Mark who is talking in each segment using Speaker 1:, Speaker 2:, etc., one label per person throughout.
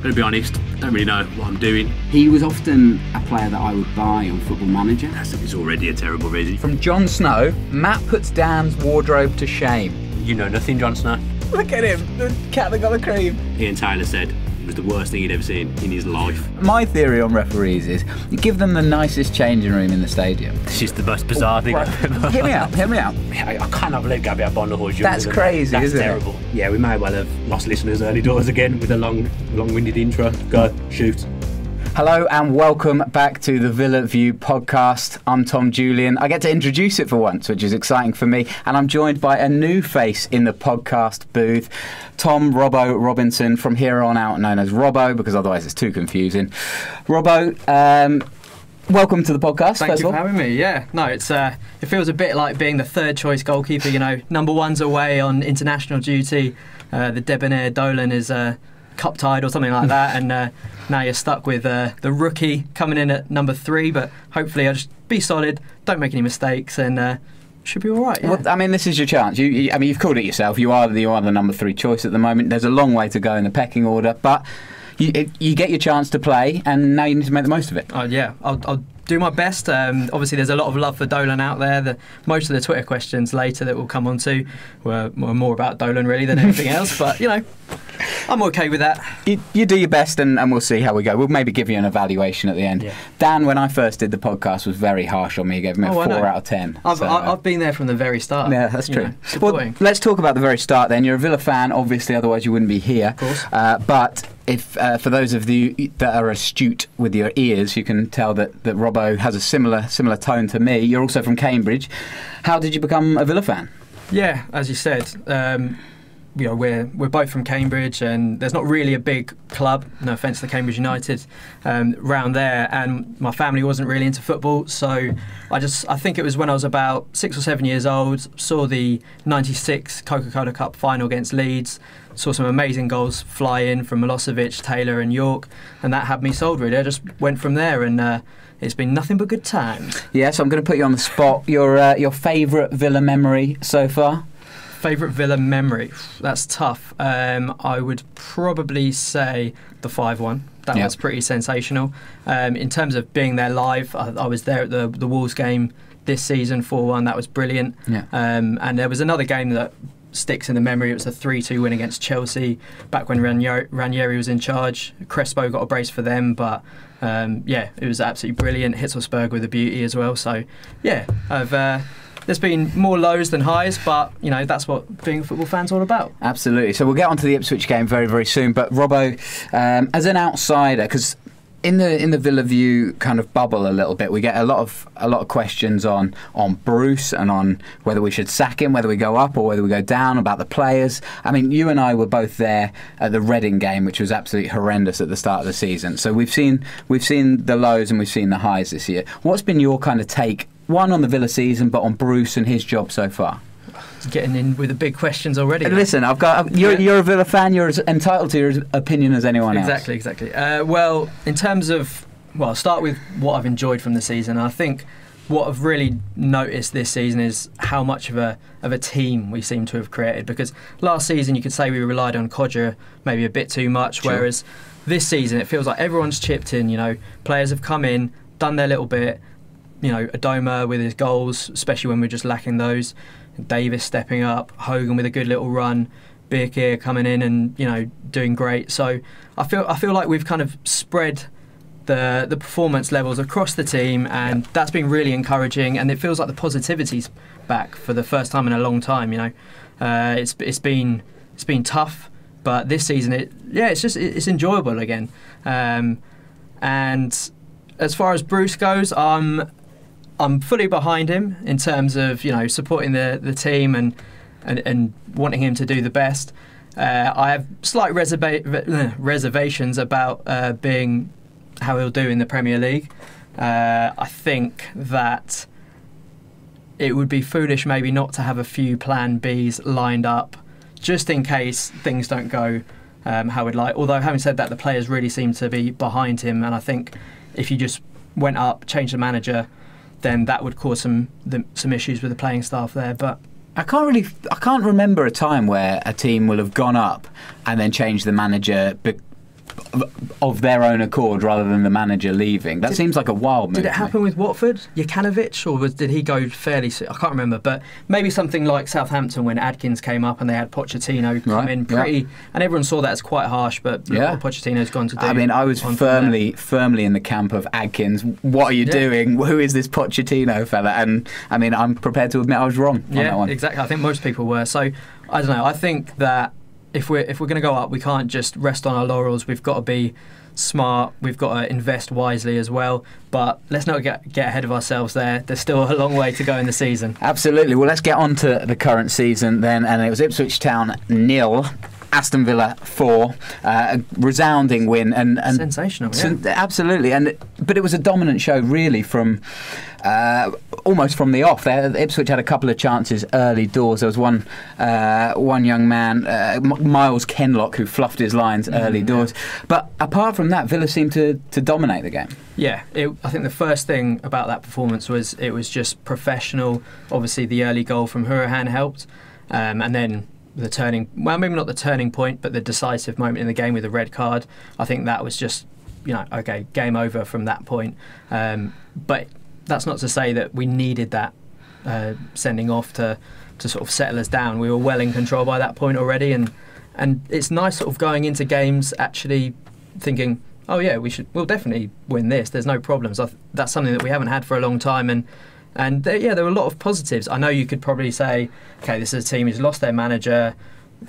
Speaker 1: to be honest, don't really know what I'm doing.
Speaker 2: He was often a player that I would buy on Football Manager.
Speaker 1: It's already a terrible reason.
Speaker 3: From Jon Snow, Matt puts Dan's wardrobe to shame.
Speaker 1: You know nothing, Jon Snow.
Speaker 3: Look at him, the cat that got the cream.
Speaker 1: Ian Taylor said it was the worst thing he'd ever seen in his life.
Speaker 3: My theory on referees is you give them the nicest changing room in the stadium.
Speaker 1: This is the most bizarre thing I've ever
Speaker 3: Hear me out.
Speaker 1: I cannot believe Gabby Abonahor.
Speaker 3: That's crazy,
Speaker 1: That's
Speaker 3: isn't
Speaker 1: terrible.
Speaker 3: it?
Speaker 1: Yeah, we may well have lost listeners early doors again with a long-winded intro. Go, shoot.
Speaker 3: Hello and welcome back to the Villa View podcast. I'm Tom Julian. I get to introduce it for once, which is exciting for me. And I'm joined by a new face in the podcast booth, Tom Rolinson, from here on out known as Robbo, because otherwise it's too confusing. Robbo, welcome to the podcast.
Speaker 4: Thank you for having me. Yeah, no, it feels a bit like being the third choice goalkeeper. You know, number one's away on international duty. The debonair Dolan is cup tied or something like that, and now you're stuck with the rookie coming in at number 3. But hopefully, I'll just be solid, don't make any mistakes, and should be all right. Yeah.
Speaker 3: Well, I mean, this is your chance. You've called it yourself. You are the number 3 choice at the moment. There's a long way to go in the pecking order, but you get your chance to play, and now you need to make the most of it.
Speaker 4: Yeah, I'll do my best. Obviously, there's a lot of love for Dolan out there. Most of the Twitter questions later that we'll come on to were more about Dolan really than anything else. But you know, I'm okay with that.
Speaker 3: You do your best, and we'll see how we go. We'll maybe give you an evaluation at the end. Yeah. Dan, when I first did the podcast, was very harsh on me. He gave me a 4 out of 10.
Speaker 4: I've been there from the very start.
Speaker 3: Yeah, that's true. Well, let's talk about the very start then. You're a Villa fan, obviously, otherwise you wouldn't be here.
Speaker 4: Of course.
Speaker 3: But if for those of you that are astute with your ears, you can tell that Robbo has a similar tone to me. You're also from Cambridge. How did you become a Villa fan?
Speaker 4: Yeah, as you said, you know, we're both from Cambridge, and there's not really a big club, no offence to Cambridge United, round there, and my family wasn't really into football, so I think it was when I was about 6 or 7 years old, saw the 96 Coca-Cola Cup final against Leeds, saw some amazing goals fly in from Milosevic, Taylor and York, and that had me sold really. I just went from there, and it's been nothing but good times.
Speaker 3: Yeah, so I'm going to put you on the spot. Your favourite Villa memory so far?
Speaker 4: Favourite Villa memory? That's tough. I would probably say the 5-1. That was pretty sensational. In terms of being there live, I was there at the Wolves game this season, 4-1. That was brilliant. Yeah. And there was another game that sticks in the memory. It was a 3-2 win against Chelsea back when Ranieri was in charge. Crespo got a brace for them, but yeah, it was absolutely brilliant. Hitzelsberg with a beauty as well. So yeah, there's been more lows than highs, but you know that's what being a football fan's all about.
Speaker 3: Absolutely. So we'll get onto the Ipswich game very, very soon. But Robbo, as an outsider, because in the Villa View kind of bubble a little bit, we get a lot of questions on Bruce and on whether we should sack him, whether we go up or whether we go down, about the players. I mean, you and I were both there at the Reading game, which was absolutely horrendous at the start of the season. So we've seen the lows and we've seen the highs this year. What's been your kind of take? One on the Villa season, but on Bruce and his job so far.
Speaker 4: Getting in with the big questions already.
Speaker 3: Listen, you're a Villa fan. You're as entitled to your opinion as anyone else.
Speaker 4: Exactly. Well, in terms of, I'll start with what I've enjoyed from the season. I think what I've really noticed this season is how much of a team we seem to have created. Because last season you could say we relied on Codger maybe a bit too much, whereas this season it feels like everyone's chipped in. You know, players have come in, done their little bit. You know, Adoma with his goals, especially when we're just lacking those. Davis stepping up, Hogan with a good little run, Birkir coming in and doing great. So I feel like we've kind of spread the performance levels across the team, and that's been really encouraging. And it feels like the positivity's back for the first time in a long time. You know, it's been tough, but this season it's enjoyable again. And as far as Bruce goes, I'm fully behind him in terms of supporting the team and wanting him to do the best. I have slight reservations about being how he'll do in the Premier League. I think that it would be foolish maybe not to have a few plan Bs lined up just in case things don't go how we'd like. Although having said that, the players really seem to be behind him, and I think if you just went up, changed the manager, then that would cause some issues with the playing staff there. But
Speaker 3: I can't remember a time where a team will have gone up and then changed the manager of their own accord rather than the manager leaving. That seems like a wild move.
Speaker 4: Did it happen with Watford, Jokanovic, or did he go fairly soon? I can't remember, but maybe something like Southampton when Adkins came up and they had Pochettino come in pretty, and everyone saw that as quite harsh, but look what Pochettino's gone to do.
Speaker 3: I mean, I was firmly in the camp of Adkins. What are you doing? Who is this Pochettino fella? And I mean, I'm prepared to admit I was wrong on that one.
Speaker 4: Exactly. I think most people were. So I don't know. I think that if we're going to go up, we can't just rest on our laurels. We've got to be smart. We've got to invest wisely as well. But let's not get ahead of ourselves there. There's still a long way to go in the season.
Speaker 3: Absolutely. Well, let's get on to the current season then. And it was Ipswich Town 0. Aston Villa 4, a resounding win and
Speaker 4: sensational,
Speaker 3: absolutely. But it was a dominant show really from almost from the off. Ipswich had a couple of chances early doors. There was one young man, Miles Kenlock, who fluffed his lines early doors. But apart from that, Villa seemed to dominate the game.
Speaker 4: Yeah, I think the first thing about that performance was it was just professional. Obviously, the early goal from Hourihan helped, and then the turning, well, maybe not the turning point, but the decisive moment in the game with the red card. I think that was just, okay, game over from that point. But that's not to say that we needed that sending off to sort of settle us down. We were well in control by that point already, and it's nice sort of going into games actually thinking, oh yeah, we'll definitely win this. There's no problems. That's something that we haven't had for a long time, and there were a lot of positives. I know you could probably say, okay, this is a team who's lost their manager,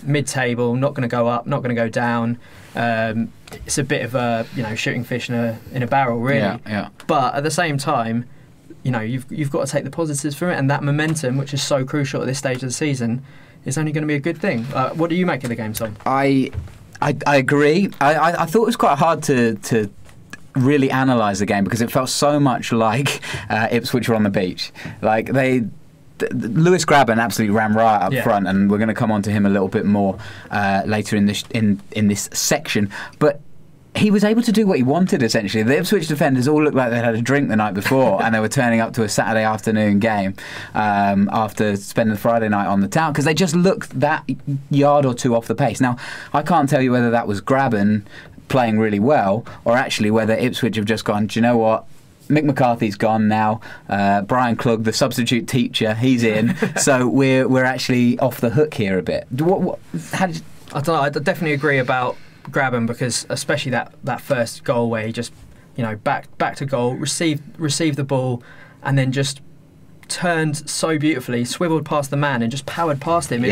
Speaker 4: mid-table, not going to go up, not going to go down. It's a bit of a shooting fish in a barrel, really.
Speaker 3: Yeah.
Speaker 4: But at the same time, you've got to take the positives from it, and that momentum, which is so crucial at this stage of the season, is only going to be a good thing. What do you make of the game, Tom?
Speaker 3: I agree. I thought it was quite hard to really analyse the game because it felt so much like Ipswich were on the beach. Like Lewis Grabban absolutely ran riot up front, and we're going to come on to him a little bit more later in this section. But he was able to do what he wanted, essentially. The Ipswich defenders all looked like they had a drink the night before and they were turning up to a Saturday afternoon game after spending the Friday night on the town because they just looked that yard or two off the pace. Now, I can't tell you whether that was Grabban playing really well or actually whether Ipswich have just gone, do you know what? Mick McCarthy's gone now. Brian Klug, the substitute teacher, he's in. So we're actually off the hook here a bit. I
Speaker 4: don't know. I definitely agree about Grabban because especially that first goal where he just back to goal, received the ball, and then just turned so beautifully, swiveled past the man and just powered past him.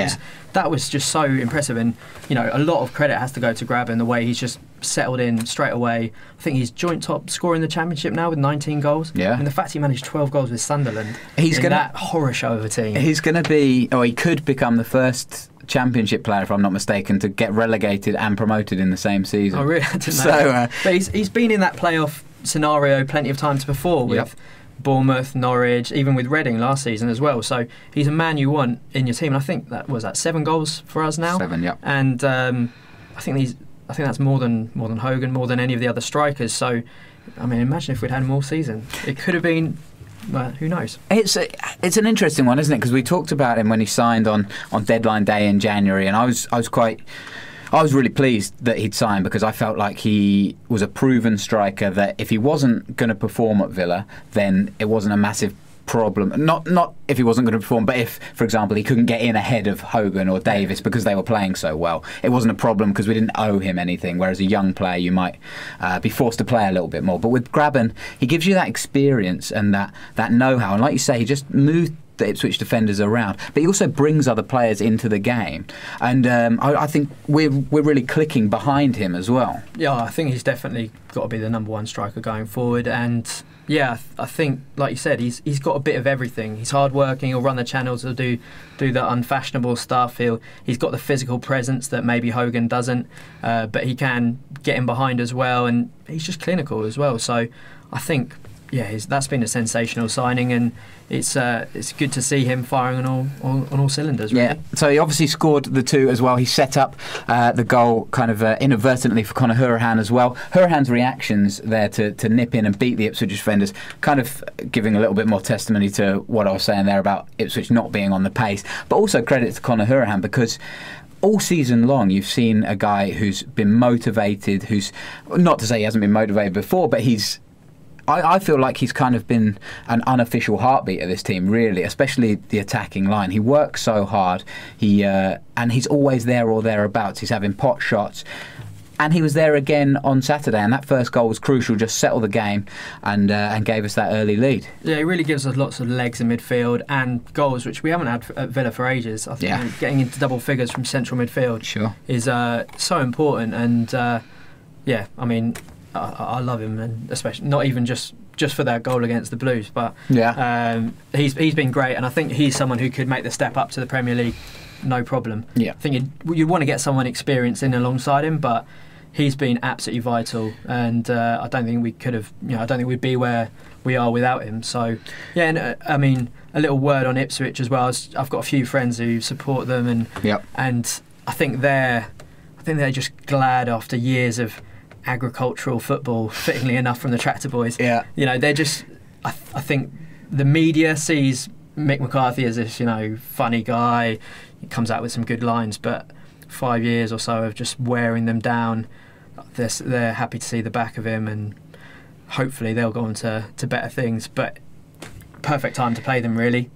Speaker 4: That was just so impressive, and a lot of credit has to go to Grabban the way he's just settled in straight away. I think he's joint top scorer in the Championship now with 19 goals. Yeah, and the fact he managed 12 goals with Sunderland that horror show of a team.
Speaker 3: He's going to be, or he could become the first Championship player, if I'm not mistaken, to get relegated and promoted in the same season.
Speaker 4: Oh, really? I didn't know that. But he's been in that playoff scenario plenty of times before with Bournemouth, Norwich, even with Reading last season as well. So he's a man you want in your team. And I think that was 7 goals for us now.
Speaker 3: 7, yeah.
Speaker 4: And I think that's more than Hogan, more than any of the other strikers. So I mean, imagine if we'd had him all season. It could have been. Well, who knows? It's
Speaker 3: an interesting one, isn't it? Because we talked about him when he signed on deadline day in January, and I was really pleased that he'd signed because I felt like he was a proven striker that if he wasn't going to perform at Villa, then it wasn't a massive problem. Not if he wasn't going to perform, but if, for example, he couldn't get in ahead of Hogan or Davis because they were playing so well, it wasn't a problem because we didn't owe him anything. Whereas a young player, you might be forced to play a little bit more. But with Grabban, he gives you that experience and that know-how. And like you say, he just moved the Ipswich defenders around, but he also brings other players into the game, and I think we're really clicking behind him as well. Yeah,
Speaker 4: I think he's definitely got to be the number one striker going forward, and yeah, I think, like you said, he's got a bit of everything. He's hard-working, he'll run the channels, he'll do the unfashionable stuff, he's got the physical presence that maybe Hogan doesn't, but he can get in behind as well, and he's just clinical as well, so I think that's been a sensational signing, and it's good to see him firing on all cylinders. Really.
Speaker 3: Yeah, so he obviously scored the 2 as well. He set up the goal kind of inadvertently for Conor Hourihan as well. Hourihan's reactions there to nip in and beat the Ipswich defenders, kind of giving a little bit more testimony to what I was saying there about Ipswich not being on the pace, but also credit to Conor Hourihan because all season long, you've seen a guy who's been motivated, who's, not to say he hasn't been motivated before, but I feel like he's kind of been an unofficial heartbeat of this team, really, especially the attacking line. He works so hard, and he's always there or thereabouts. He's having pot shots. And he was there again on Saturday, and that first goal was crucial, just settled the game and gave us that early lead.
Speaker 4: Yeah, he really gives us lots of legs in midfield and goals, which we haven't had at Villa for ages. I think getting into double figures from central midfield is so important. And yeah, I mean, I love him, and especially not even just for that goal against the Blues, but he's been great, and I think he's someone who could make the step up to the Premier League. No problem. Yeah, I think you'd want to get someone experienced in alongside him, but he's been absolutely vital, and I don't think we could have. I don't think we'd be where we are without him. So, yeah, and I mean, a little word on Ipswich as well. I've got a few friends who support them, and I think they're just glad after years of agricultural football, fittingly enough, from the Tractor Boys. Yeah, they're just. I think the media sees Mick McCarthy as this, funny guy. He comes out with some good lines, but 5 years or so of just wearing them down, they're happy to see the back of him, and hopefully they'll go on to better things. But perfect time to play them, really.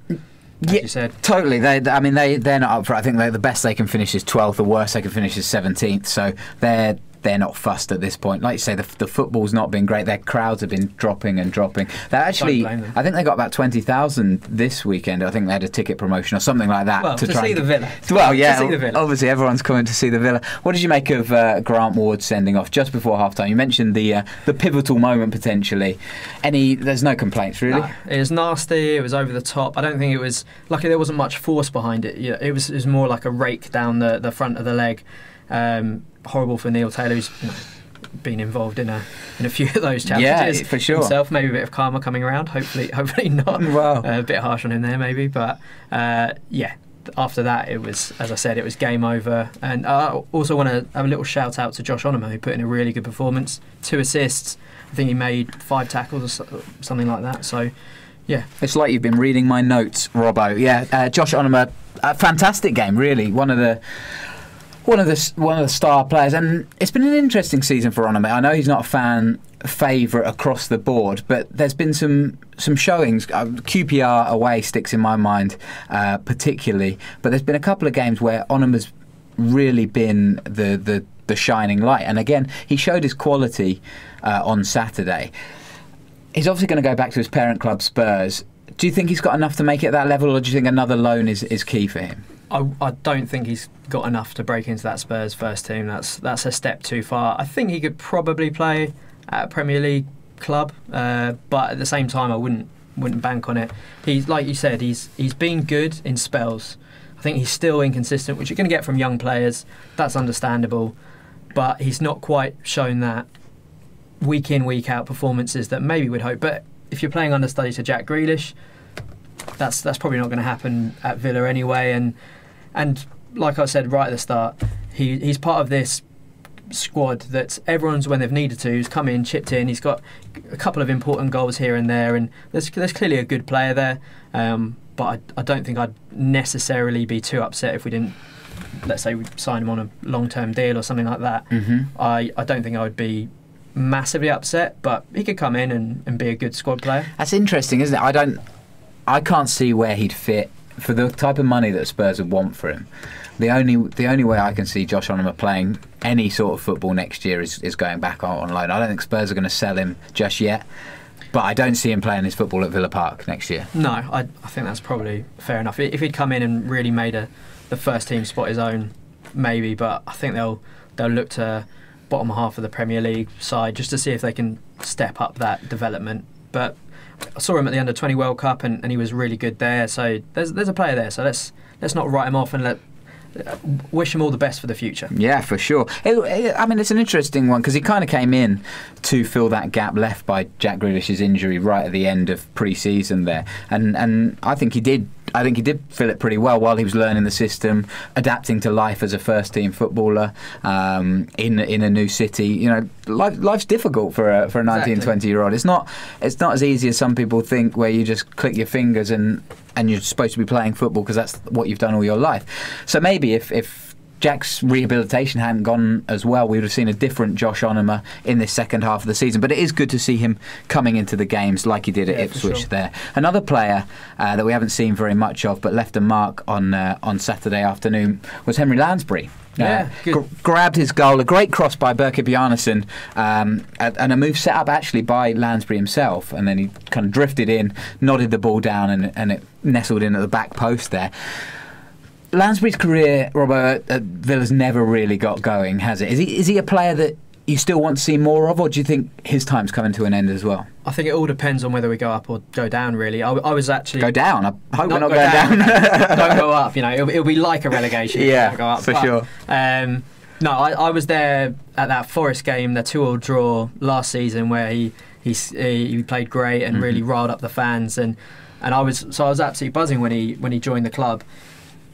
Speaker 4: As you said. Totally.
Speaker 3: They're not up for it. I think the best they can finish is 12th, the worst they can finish is 17th. So they're not fussed at this point. Like you say, the football's not been great. Their crowds have been dropping and dropping. They actually, I think they got about 20,000 this weekend. I think they had a ticket promotion or something like that.
Speaker 4: Well, to see the Villa.
Speaker 3: Well, yeah, obviously everyone's coming to see the Villa. What did you make of Grant Ward sending off just before half-time? You mentioned the pivotal moment potentially. There's no complaints, really?
Speaker 4: No, it was nasty. It was over the top. I don't think it was... Luckily, there wasn't much force behind it. It was more like a rake down the front of the leg. Horrible for Neil Taylor, who's been involved in a few of those challenges
Speaker 3: for sure.
Speaker 4: himself. Maybe a bit of karma coming around. Hopefully not.
Speaker 3: Wow.
Speaker 4: A bit harsh on him there, maybe. But after that, it was, as I said, it was game over. And I also want to have a little shout out to Josh Onomah, who put in a really good performance. 2 assists. I think he made 5 tackles or something like that. So, yeah.
Speaker 3: It's like you've been reading my notes, Robbo. Yeah, Josh Onomah, a fantastic game, really. One of the star players, and it's been an interesting season for Onomah. I know he's not a fan favourite across the board, but there's been some showings. QPR away sticks in my mind particularly, but there's been a couple of games where Onomah's really been the shining light, and again he showed his quality on Saturday. He's obviously going to go back to his parent club Spurs. Do you think he's got enough to make it at that level, or do you think another loan is key for him?
Speaker 4: I don't think he's got enough to break into that Spurs first team. That's a step too far. I think he could probably play at a Premier League club, but at the same time, I wouldn't bank on it. He's, like you said, he's been good in spells. I think he's still inconsistent, which you're going to get from young players. That's understandable, but he's not quite shown that week in, week out performances that maybe we'd hope. But if you're playing understudy to Jack Grealish, that's probably not going to happen at Villa anyway. And like I said right at the start, he's part of this squad that everyone's, when they've needed to, has come in, chipped in. He's got a couple of important goals here and there, and there's clearly a good player there. But I don't think I'd necessarily be too upset if we didn't, let's say, we sign him on a long-term deal or something like that. Mm-hmm. I don't think I would be massively upset, but he could come in and be a good squad player.
Speaker 3: That's interesting, isn't it? I can't see where he'd fit for the type of money that Spurs would want for him. The only way I can see Josh Onomah playing any sort of football next year is going back on loan. I don't think Spurs are going to sell him just yet, but I don't see him playing his football at Villa Park next year.
Speaker 4: No, I think that's probably fair enough. If he'd come in and really made the first team spot his own, maybe, but I think they'll look to bottom half of the Premier League side just to see if they can step up that development. But I saw him at the Under-20 World Cup and he was really good there. So there's a player there. So let's not write him off and wish him all the best for the future.
Speaker 3: Yeah, for sure. I mean, it's an interesting one because he kind of came in to fill that gap left by Jack Grealish's injury right at the end of pre-season there, and I think he did. I think he did fill it pretty well while he was learning the system, adapting to life as a first-team footballer in a new city. You know, life's difficult for a 19, 20-year-old. It's not as easy as some people think, where you just click your fingers and you're supposed to be playing football because that's what you've done all your life. So maybe if Jack's rehabilitation hadn't gone as well, we would have seen a different Josh Onomah in this second half of the season. But it is good to see him coming into the games like he did at Ipswich there. Another player that we haven't seen very much of but left a mark on Saturday afternoon was Henry Lansbury. Grabbed his goal, a great cross by Berke Bjarnason, and a move set up actually by Lansbury himself, and then he kind of drifted in, nodded the ball down, and it nestled in at the back post there. Lansbury's career, Robbo, at Villa's never really got going, has it? Is he a player that you still want to see more of, or do you think his time's coming to an end as well?
Speaker 4: I think it all depends on whether we go up or go down, really. I was actually...
Speaker 3: Go down? I hope we're not going down.
Speaker 4: Don't go up, it'll be like a relegation.
Speaker 3: Yeah,
Speaker 4: go up.
Speaker 3: For sure.
Speaker 4: No, I was there at that Forest game, the 2-2 draw last season, where he played great and really riled up the fans, and I was absolutely buzzing when he joined the club.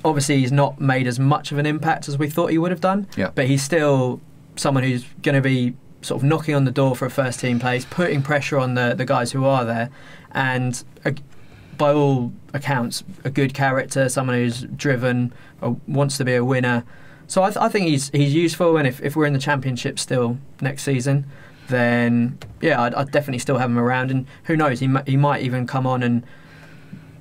Speaker 4: Obviously, he's not made as much of an impact as we thought he would have done, but he's still someone who's going to be sort of knocking on the door for a first team place, putting pressure on the guys who are there, and by all accounts a good character, someone who's driven, wants to be a winner. So I think he's useful, and if we're in the Championship still next season, then I'd definitely still have him around, and who knows, he might even come on and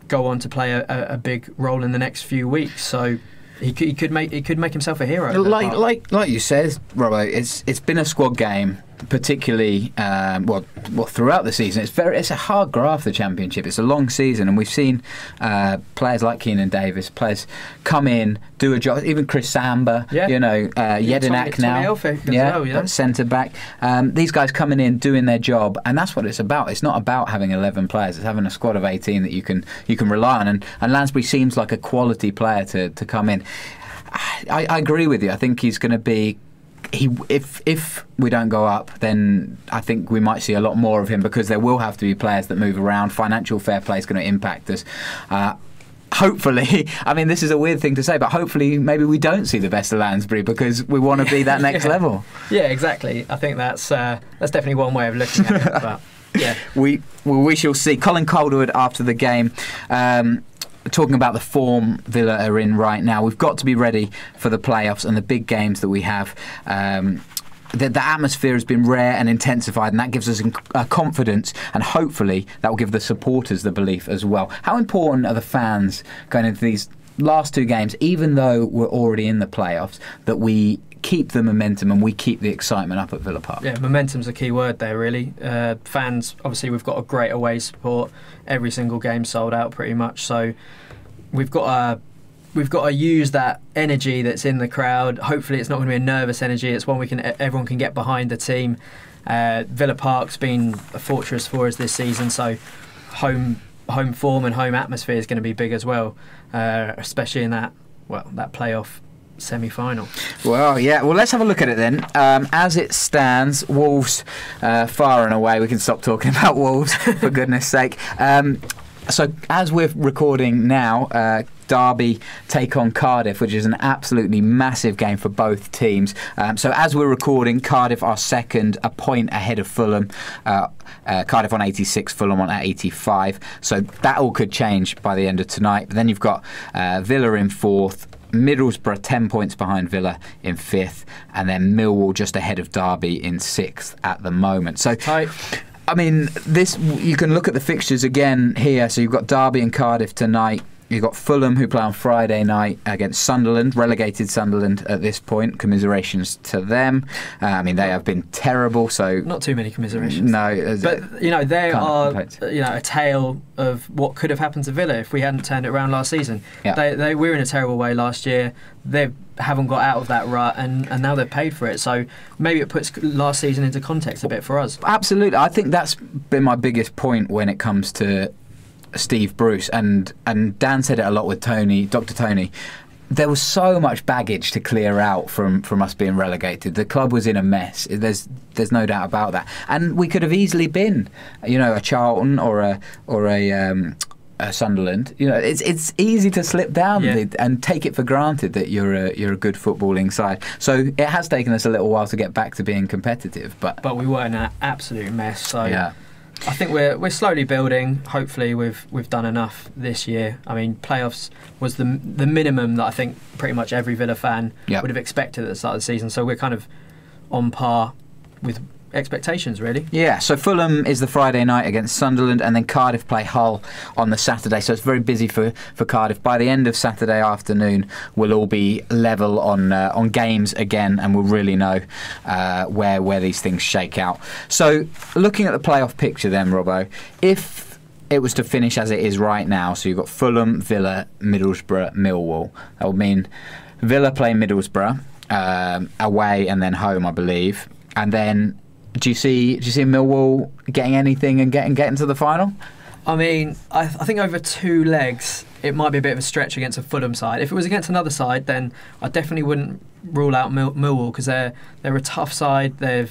Speaker 4: go on to play a big role in the next few weeks. So he could make himself a hero.
Speaker 3: Like you said, Robbo, it's been a squad game, particularly throughout the season. It's a hard graft, the Championship. It's a long season, and we've seen players like Keenan Davis, players come in, do a job. Even Chris Samba, Jedinak now, centre back. These guys coming in, doing their job, and that's what it's about. It's not about having 11 players. It's having a squad of 18 that you can rely on. And Lansbury seems like a quality player to come in. I agree with you. I think he's going to be. If we don't go up, then I think we might see a lot more of him, because there will have to be players that move around. Financial fair play is going to impact us. Hopefully, I mean, this is a weird thing to say, but hopefully maybe we don't see the best of Lansbury, because we want to be that next level.
Speaker 4: Yeah, exactly. I think that's definitely one way of looking at it. But yeah,
Speaker 3: we shall see. Colin Calderwood after the game. Talking about the form Villa are in right now, we've got to be ready for the playoffs and the big games that we have. The atmosphere has been rare and intensified, and that gives us confidence, and hopefully that will give the supporters the belief as well. How important are the fans going into these last two games, even though we're already in the playoffs, that we keep the momentum and we keep the excitement up at Villa Park? Yeah,
Speaker 4: momentum's a key word there, really. Fans, obviously, we've got a great away support. Every single game sold out pretty much, so we've got to use that energy that's in the crowd. Hopefully it's not going to be a nervous energy. It's one everyone can get behind the team. Villa Park's been a fortress for us this season, so home form and home atmosphere is going to be big as well, especially in that playoff semi-final.
Speaker 3: Well, let's have a look at it then. As it stands, Wolves far and away. We can stop talking about Wolves for goodness sake. So as we're recording now, Derby take on Cardiff, which is an absolutely massive game for both teams. So as we're recording, Cardiff are second, a point ahead of Fulham. Cardiff on 86, Fulham on 85. So that all could change by the end of tonight. But then you've got Villa in fourth, Middlesbrough 10 points behind Villa in fifth, and then Millwall just ahead of Derby in sixth at the moment. So
Speaker 4: tight.
Speaker 3: I mean, this, you can look at the fixtures again here. So you've got Derby and Cardiff tonight. You've got Fulham, who play on Friday night against Sunderland, relegated Sunderland at this point. Commiserations to them. I mean, they have been terrible. So
Speaker 4: not too many commiserations.
Speaker 3: No,
Speaker 4: but they are a tale of what could have happened to Villa if we hadn't turned it around last season.
Speaker 3: Yeah.
Speaker 4: They were in a terrible way last year. They haven't got out of that rut, and now they've paid for it. So maybe it puts last season into context a bit for us.
Speaker 3: Absolutely, I think that's been my biggest point when it comes to Steve Bruce, and Dan said it a lot with Dr. Tony. There was so much baggage to clear out from us being relegated. The club was in a mess. There's no doubt about that, and we could have easily been, a Charlton or a Sunderland. It's easy to slip down and take it for granted that you're a good footballing side. So it has taken us a little while to get back to being competitive, but
Speaker 4: we were in an absolute mess. So I think we're slowly building. Hopefully, we've done enough this year. I mean, playoffs was the minimum that I think pretty much every Villa fan would have expected at the start of the season. So we're kind of on par with expectations, really.
Speaker 3: Yeah, so Fulham is the Friday night against Sunderland, and then Cardiff play Hull on the Saturday, so it's very busy for Cardiff. By the end of Saturday afternoon, we'll all be level on games again, and we'll really know where these things shake out. So looking at the playoff picture then, Robbo, if it was to finish as it is right now, so you've got Fulham, Villa, Middlesbrough, Millwall, that would mean Villa play Middlesbrough away and then home, I believe, and then do you see Millwall getting anything and getting to the final?
Speaker 4: I mean, I think over 2 legs it might be a bit of a stretch against a Fulham side. If it was against another side, then I definitely wouldn't rule out Millwall, because they're a tough side. They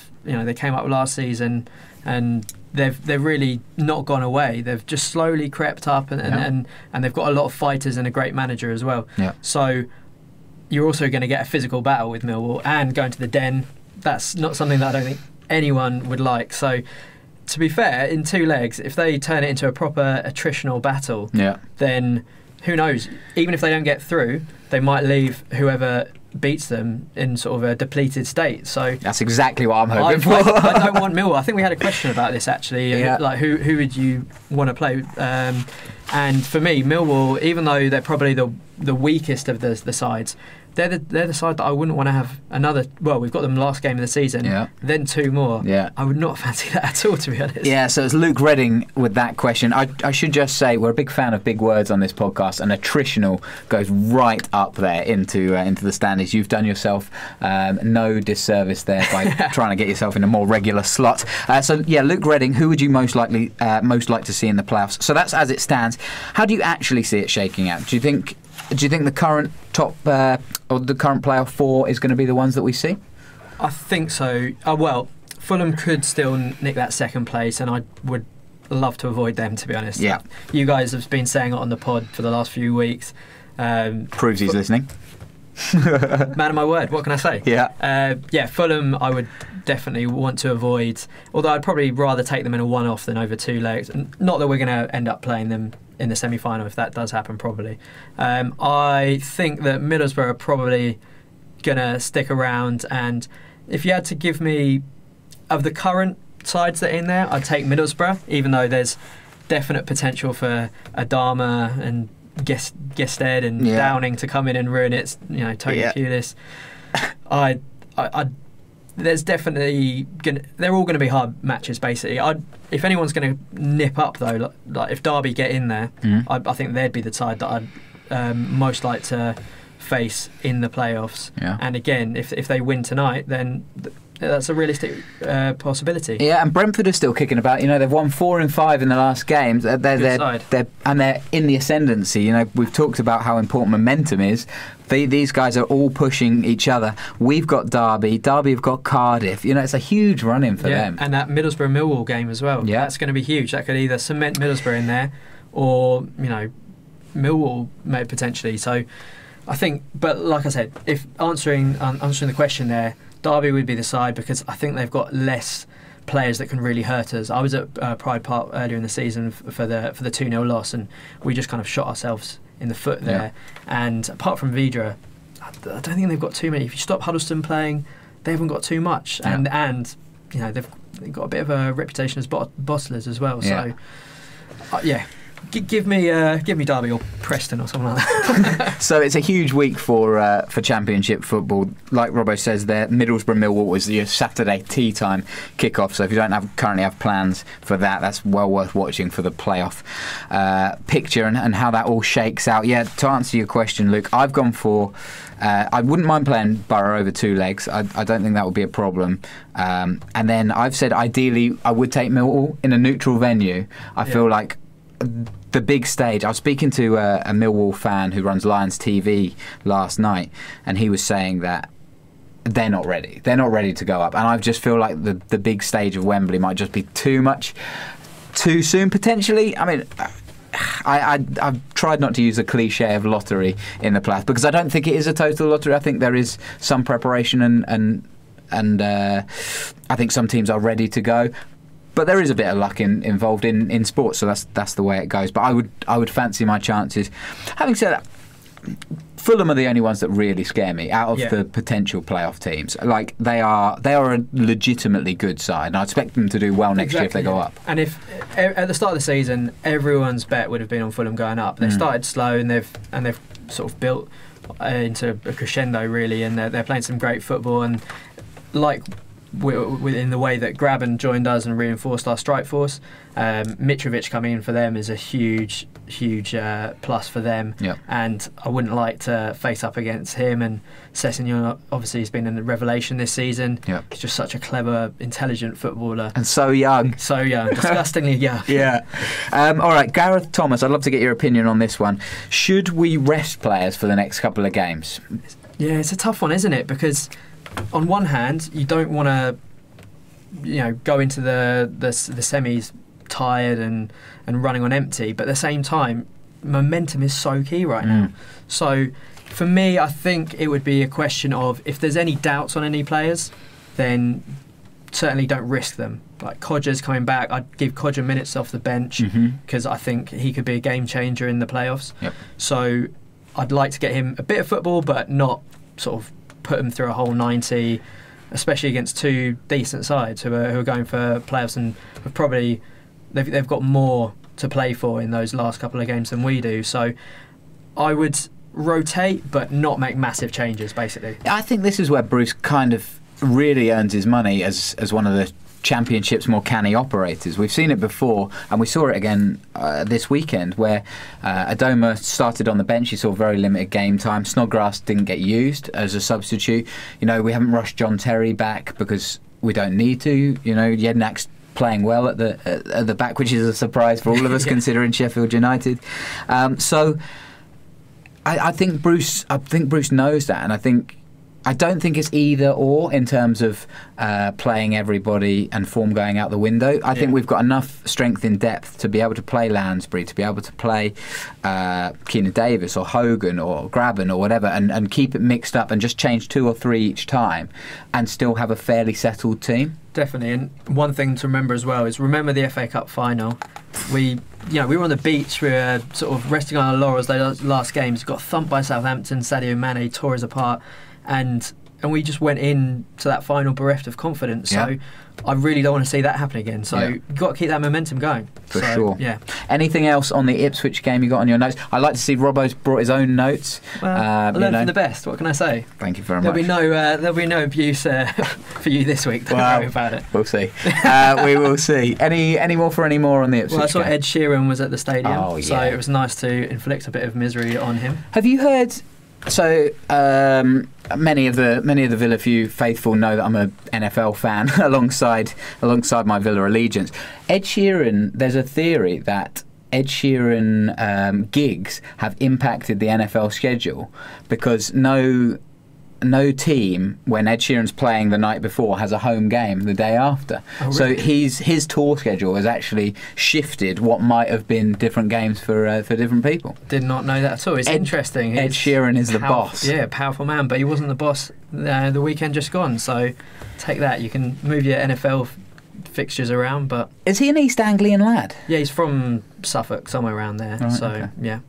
Speaker 4: came up last season and they've really not gone away. They've just slowly crept up and they've got a lot of fighters and a great manager as well. Yeah. So you're also going to get a physical battle with Millwall, and going to the Den. That's not something that I don't think anyone would like. So to be fair, in 2 legs, if they turn it into a proper attritional battle, then who knows, even if they don't get through, they might leave whoever beats them in sort of a depleted state. So
Speaker 3: that's exactly what I'm hoping for.
Speaker 4: I don't want Millwall. I think we had a question about this actually, like who would you want to play, and for me, Millwall, even though they're probably the weakest of the sides, they're the side that I wouldn't want to have another. Well, we've got them last game of the season, then 2 more. I would not fancy that at all, to be honest. Yeah,
Speaker 3: so it's Luke Redding with that question. I should just say we're a big fan of big words on this podcast, and attritional goes right up there into the standings. You've done yourself no disservice there by trying to get yourself in a more regular slot. So yeah, Luke Redding, who would you most like to see in the playoffs? So that's as it stands. How do you actually see it shaking out? Do you think the current top or the current playoff 4 is going to be the ones that we see?
Speaker 4: I think so. Well, Fulham could still nick that second place, and I would love to avoid them, to be honest. Yeah. You guys have been saying it on the pod for the last few weeks.
Speaker 3: Proves he's listening.
Speaker 4: Man of my word, what can I say? Yeah, Fulham I would definitely want to avoid, although I'd probably rather take them in a one-off than over 2 legs. Not that we're going to end up playing them in the semi-final, if that does happen, probably. I think that Middlesbrough are probably going to stick around, and if you had to give me, of the current sides that are in there, I'd take Middlesbrough, even though there's definite potential for Adama and Gested and Downing to come in and ruin it. Tony Pulis. There's definitely they're all going to be hard matches, basically. If anyone's going to nip up though, like if Derby get in there, I think they'd be the side that I'd most like to face in the playoffs. And again, if they win tonight, then that's a realistic possibility. Yeah,
Speaker 3: and Brentford are still kicking about. They've won 4 and 5 in the last games. They're in the ascendancy. We've talked about how important momentum is. These guys are all pushing each other. We've got Derby. Derby have got Cardiff. It's a huge run-in for them.
Speaker 4: And that Middlesbrough-Millwall game as well. Yeah. That's going to be huge. That could either cement Middlesbrough in there or, Millwall may potentially. So I think, but like I said, if answering the question there, Derby would be the side, because I think they've got less players that can really hurt us. I was at Pride Park earlier in the season for the 2-0 loss, and we just kind of shot ourselves in the foot there. And apart from Vidra, I don't think they've got too many. If you stop Huddleston playing, they haven't got too much. And they've got a bit of a reputation as bottlers as well. So Give me Derby or Preston or something like that.
Speaker 3: So it's a huge week for Championship football. Like Robbo says there, Middlesbrough-Millwall was your Saturday tea time kickoff. So if you don't currently have plans for that, that's well worth watching for the playoff picture and how that all shakes out. Yeah, to answer your question, Luke, I've gone for. I wouldn't mind playing Borough over 2 legs. I don't think that would be a problem. And then I've said ideally I would take Millwall in a neutral venue. I feel like the big stage. I was speaking to a Millwall fan who runs Lions TV last night, and he was saying that they're not ready. They're not ready to go up, and I just feel like the big stage of Wembley might just be too much, too soon potentially. I mean, I've tried not to use a cliche of lottery in the playoffs because I don't think it is a total lottery. I think there is some preparation and I think some teams are ready to go. But there is a bit of luck involved in sports, so that's the way it goes. But I would fancy my chances. Having said that, Fulham are the only ones that really scare me out of the potential playoff teams. Like they are a legitimately good side, and I expect them to do well next year if they go up.
Speaker 4: And if at the start of the season, everyone's bet would have been on Fulham going up. They started slow, and they've sort of built into a crescendo really, and they're playing some great football. And like in the way that Graben joined us and reinforced our strike force, Mitrovic coming in for them is a huge plus for them.
Speaker 3: Yep.
Speaker 4: And I wouldn't like to face up against him. And Sessegnon obviously has been a revelation this season.
Speaker 3: Yep.
Speaker 4: He's just such a clever, intelligent footballer.
Speaker 3: And so young.
Speaker 4: Disgustingly young.
Speaker 3: Yeah. All right, Gareth Thomas, I'd love to get your opinion on this one. Should we rest players for the next couple of games?
Speaker 4: Yeah, it's a tough one, isn't it? Because on one hand, you don't want to, go into the semis tired and running on empty, but at the same time, momentum is so key right now. So for me, I think it would be a question of if there's any doubts on any players, then certainly don't risk them. Like Codger's coming back, I'd give Codger minutes off the bench because I think he could be a game changer in the playoffs.
Speaker 3: Yep.
Speaker 4: So I'd like to get him a bit of football, but not sort of put him through a whole 90, especially against two decent sides who are going for playoffs and have probably they've got more to play for in those last couple of games than we do. So I would rotate but not make massive changes, basically.
Speaker 3: I think this is where Bruce kind of really earns his money as one of the Championship's more canny operators. We've seen it before, and we saw it again this weekend, where Adoma started on the bench. He saw very limited game time. Snodgrass didn't get used as a substitute. We haven't rushed John Terry back because we don't need to. Jednak's playing well at the back, which is a surprise for all of us considering Sheffield United. So I think Bruce knows that, and I don't think it's either or in terms of playing everybody and form going out the window. I think we've got enough strength in depth to be able to play Lansbury, to be able to play Keenan Davis or Hogan or Graben or whatever, and keep it mixed up and just change 2 or 3 each time and still have a fairly settled team.
Speaker 4: Definitely. And one thing to remember as well is remember the FA Cup final. We were on the beach, we were sort of resting on our laurels those last games, got thumped by Southampton, Sadio Mane tore us apart. And we just went in to that final bereft of confidence. So I really don't want to see that happen again. So you've got to keep that momentum going.
Speaker 3: For sure.
Speaker 4: Yeah.
Speaker 3: Anything else on the Ipswich game you got on your notes? I'd like to see Robbo's brought his own notes.
Speaker 4: Well, I learned from the best. What can I say?
Speaker 3: Thank you very much.
Speaker 4: There'll be no abuse for you this week. Don't worry about it.
Speaker 3: We'll see. We will see. Any more on the Ipswich game?
Speaker 4: Well, I saw Ed Sheeran was at the stadium.
Speaker 3: Oh, yeah.
Speaker 4: So it was nice to inflict a bit of misery on him.
Speaker 3: Have you heard? So many of the Villa View faithful know that I'm a NFL fan alongside my Villa allegiance. Ed Sheeran, there's a theory that Ed Sheeran gigs have impacted the NFL schedule because no team, when Ed Sheeran's playing the night before, has a home game the day after.
Speaker 4: Oh, really?
Speaker 3: So his tour schedule has actually shifted what might have been different games for different people.
Speaker 4: Did not know that at all. It's interesting.
Speaker 3: Ed Sheeran is the boss.
Speaker 4: Yeah, powerful man, but he wasn't the boss the weekend just gone. So take that. You can move your NFL fixtures around, but
Speaker 3: is he an East Anglian lad?
Speaker 4: Yeah, he's from Suffolk, somewhere around there.
Speaker 3: Right,
Speaker 4: so
Speaker 3: okay.
Speaker 4: Yeah.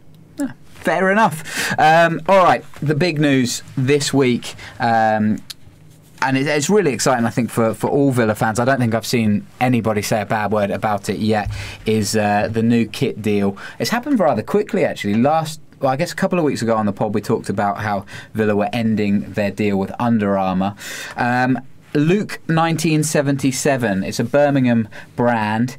Speaker 3: Fair enough. All right, the big news this week, and it's really exciting, I think, for all Villa fans. I don't think I've seen anybody say a bad word about it yet, is the new kit deal. It's happened rather quickly, actually. I guess a couple of weeks ago on the pod, we talked about how Villa were ending their deal with Under Armour. Luke 1977, it's a Birmingham brand.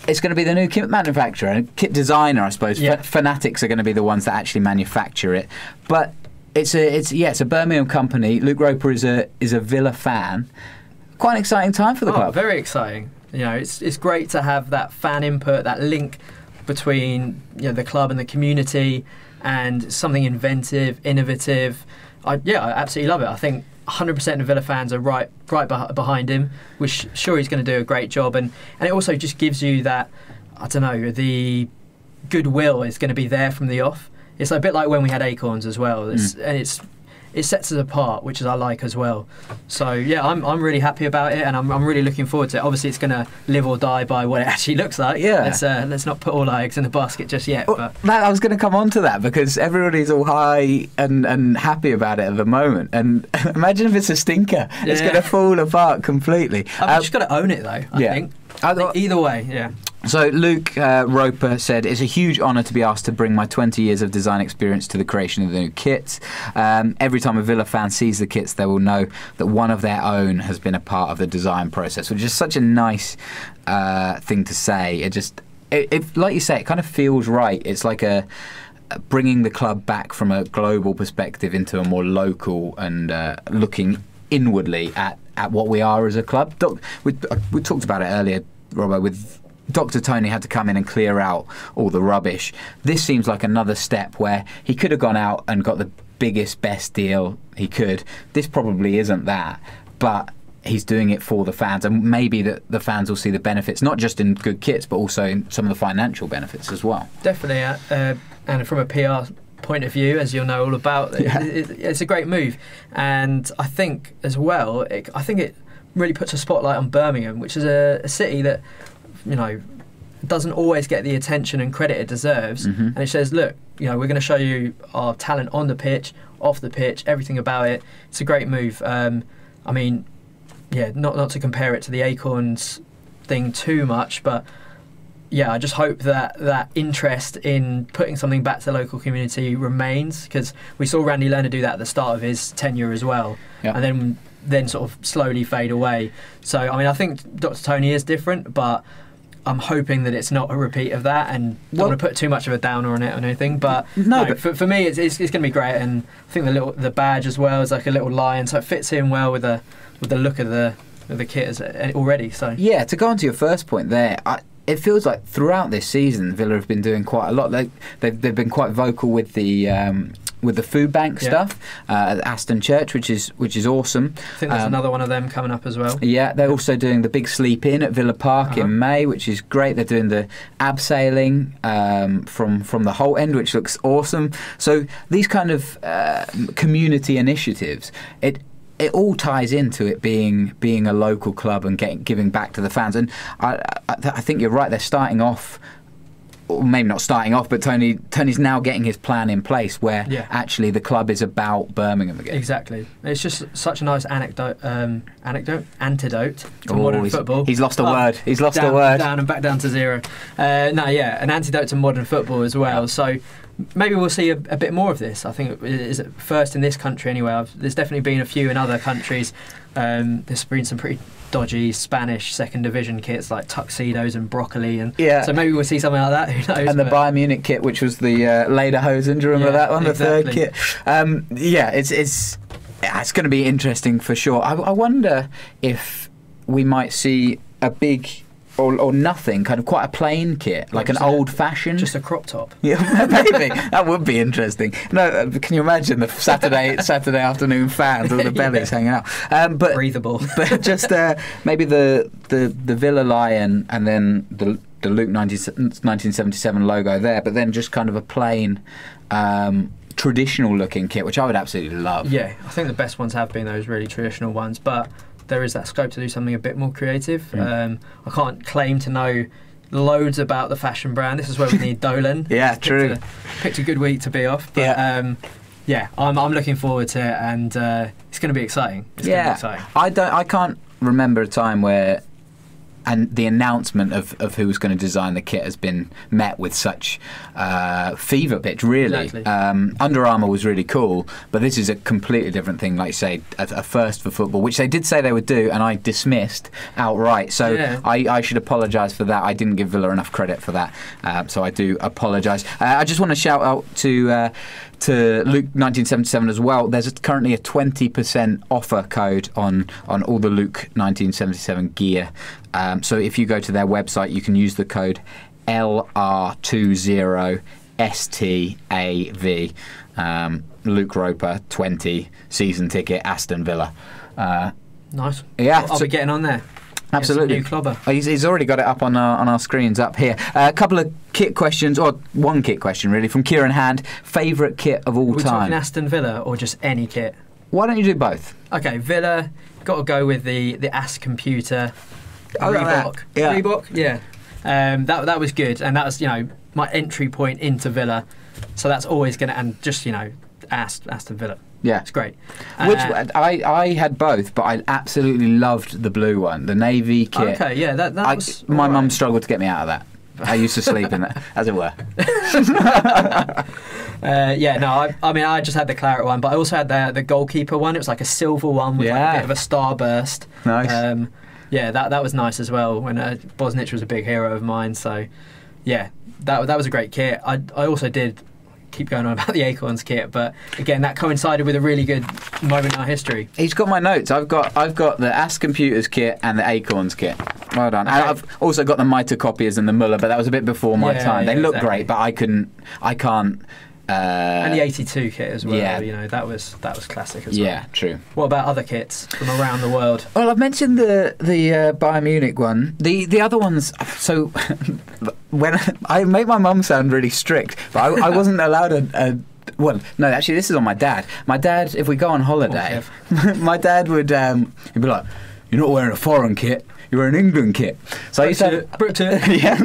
Speaker 3: It's going to be the new kit manufacturer, kit designer, I suppose.
Speaker 4: Yeah.
Speaker 3: Fanatics are going to be the ones that actually manufacture it. But it's a Birmingham company. Luke Roper is a Villa fan. Quite an exciting time for the club.
Speaker 4: Very exciting. It's great to have that fan input, that link between the club and the community, and something inventive, innovative. I absolutely love it. I think 100% of Villa fans are right behind him. We're sure he's going to do a great job, and it also just gives you that, I don't know, the goodwill is going to be there from the off. It's a bit like when we had Acorns as well. And it's it sets us apart, which is I like as well. So yeah, I'm really happy about it, and I'm really looking forward to it. Obviously, it's going to live or die by what it actually looks like.
Speaker 3: Yeah.
Speaker 4: Let's not put all our eggs in the basket just yet. But
Speaker 3: I was going to come on to that, because everybody's all high and happy about it at the moment. And imagine if it's a stinker. It's going to fall apart completely.
Speaker 4: I've just got to own it, though, I think. Either way, yeah.
Speaker 3: So Luke Roper said, it's a huge honour to be asked to bring my 20 years of design experience to the creation of the new kits. Every time a Villa fan sees the kits, they will know that one of their own has been a part of the design process, which is such a nice thing to say. It like you say, it kind of feels right. It's like bringing the club back from a global perspective into a more local and looking inwardly at what we are as a club. We talked about it earlier, Robbo, with Dr. Tony had to come in and clear out all the rubbish. This seems like another step where he could have gone out and got the biggest, best deal he could. This probably isn't that, but he's doing it for the fans, and maybe the fans will see the benefits, not just in good kits, but also in some of the financial benefits as well.
Speaker 4: Definitely, and from a PR point of view, as you'll know all about, it's a great move. And I think as well, I think it really puts a spotlight on Birmingham, which is a city that, you know, doesn't always get the attention and credit it deserves. And it says, look, you know, we're going to show you our talent on the pitch, off the pitch, everything about it. It's a great move. I mean, yeah, not to compare it to the Acorns thing too much, but yeah, I just hope that interest in putting something back to the local community remains, because we saw Randy Lerner do that at the start of his tenure as well, and then sort of slowly fade away. So, I mean, I think Dr. Tony is different, but I'm hoping that it's not a repeat of that, and don't want to put too much of a downer on it or anything. But but for me, it's going to be great, and I think the badge as well is like a little lion, so it fits in well with the look of the kit already. So
Speaker 3: yeah, to go on to your first point there, it feels like throughout this season, Villa have been doing quite a lot. They've been quite vocal with the food bank stuff at Aston Church, which is awesome.
Speaker 4: I think there's another one of them coming up as well.
Speaker 3: Yeah, they're also doing the big sleep in at Villa Park in May, which is great. They're doing the abseiling from the Holt end, which looks awesome. So these kind of community initiatives, it all ties into it being a local club and giving back to the fans. And I think you're right. They're starting off, or maybe not starting off, but Tony's now getting his plan in place where actually the club is about Birmingham again.
Speaker 4: Exactly. It's just such a nice antidote to modern football.
Speaker 3: He's lost a word. He's lost a word.
Speaker 4: Down and back down to zero. An antidote to modern football as well. Yeah. So maybe we'll see a bit more of this. I think it is first in this country anyway. There's definitely been a few in other countries. There's been some pretty dodgy Spanish second division kits like tuxedos and broccoli, and so maybe we'll see something like that. Who knows?
Speaker 3: And the Bayern Munich kit, which was the Lederhosen. Do you remember that one? The third kit. It's going to be interesting for sure. I wonder if we might see a big or nothing, kind of quite a plain kit, like an old-fashioned...
Speaker 4: Just a crop top.
Speaker 3: Yeah, maybe. That would be interesting. No, can you imagine the Saturday afternoon fans with the bellies hanging out? But
Speaker 4: breathable.
Speaker 3: But just maybe the Villa Lion and then the Luke 1977 logo there, but then just kind of a plain... traditional-looking kit, which I would absolutely love.
Speaker 4: Yeah, I think the best ones have been those really traditional ones, but there is that scope to do something a bit more creative. I can't claim to know loads about the fashion brand. This is where we need Dolan.
Speaker 3: Yeah, true.
Speaker 4: Picked a good week to be off. But, I'm looking forward to it, and it's going to be exciting. It's going to be exciting.
Speaker 3: I can't remember a time where and the announcement of who was going to design the kit has been met with such fever pitch, really.
Speaker 4: Exactly.
Speaker 3: Under Armour was really cool, but this is a completely different thing, like you say, a first for football, which they did say they would do, and I dismissed outright. So I should apologise for that. I didn't give Villa enough credit for that, so I do apologise. I just want to shout out to Luke 1977 as well. There's currently a 20% offer code on all the Luke 1977 gear. So if you go to their website, you can use the code LR20STAV. Luke Roper 20 season ticket Aston Villa.
Speaker 4: Nice.
Speaker 3: Yeah,
Speaker 4: I'll be getting on there.
Speaker 3: Absolutely.
Speaker 4: New clobber.
Speaker 3: He's already got it up on our screens up here. A couple of kit questions, or one kit question really, from Kieran Hand. Favourite kit of all time?
Speaker 4: Are we talking Aston Villa or just any kit?
Speaker 3: Why don't you do both?
Speaker 4: Okay, Villa, got to go with the Aston computer. Reebok.
Speaker 3: Yeah.
Speaker 4: Reebok, yeah. That was good, and that was, you know, my entry point into Villa. So that's always going to, and just, you know, Aston Villa.
Speaker 3: Yeah,
Speaker 4: it's great.
Speaker 3: Which I had both, but I absolutely loved the blue one, the navy kit.
Speaker 4: Okay, yeah, that was.
Speaker 3: My mum struggled to get me out of that. I used to sleep in it, as it were.
Speaker 4: Yeah, no, I mean, I just had the claret one, but I also had the goalkeeper one. It was like a silver one with like a bit of a starburst.
Speaker 3: Nice.
Speaker 4: Yeah, that was nice as well. When Bosnich was a big hero of mine, so yeah, that was a great kit. I also did keep going on about the Acorns kit, but again, that coincided with a really good moment in our history.
Speaker 3: He's got my notes. I've got the Aston Computers kit and the Acorns kit. Well done. Okay. And I've also got the Mitre copiers and the Muller, but that was a bit before my time. They look great, but I can't.
Speaker 4: And the 82 kit as well.
Speaker 3: Yeah.
Speaker 4: You know, that was classic as well.
Speaker 3: Yeah, true.
Speaker 4: What about other kits from around the world?
Speaker 3: Well, I've mentioned the Bayern Munich one. The other ones. So when I make my mum sound really strict, but I wasn't allowed a. Well, no, actually, this is on my dad. My dad, if we go on holiday, my dad would he'd be like, "You're not wearing a foreign kit. You're wearing an England kit." So I used to yeah,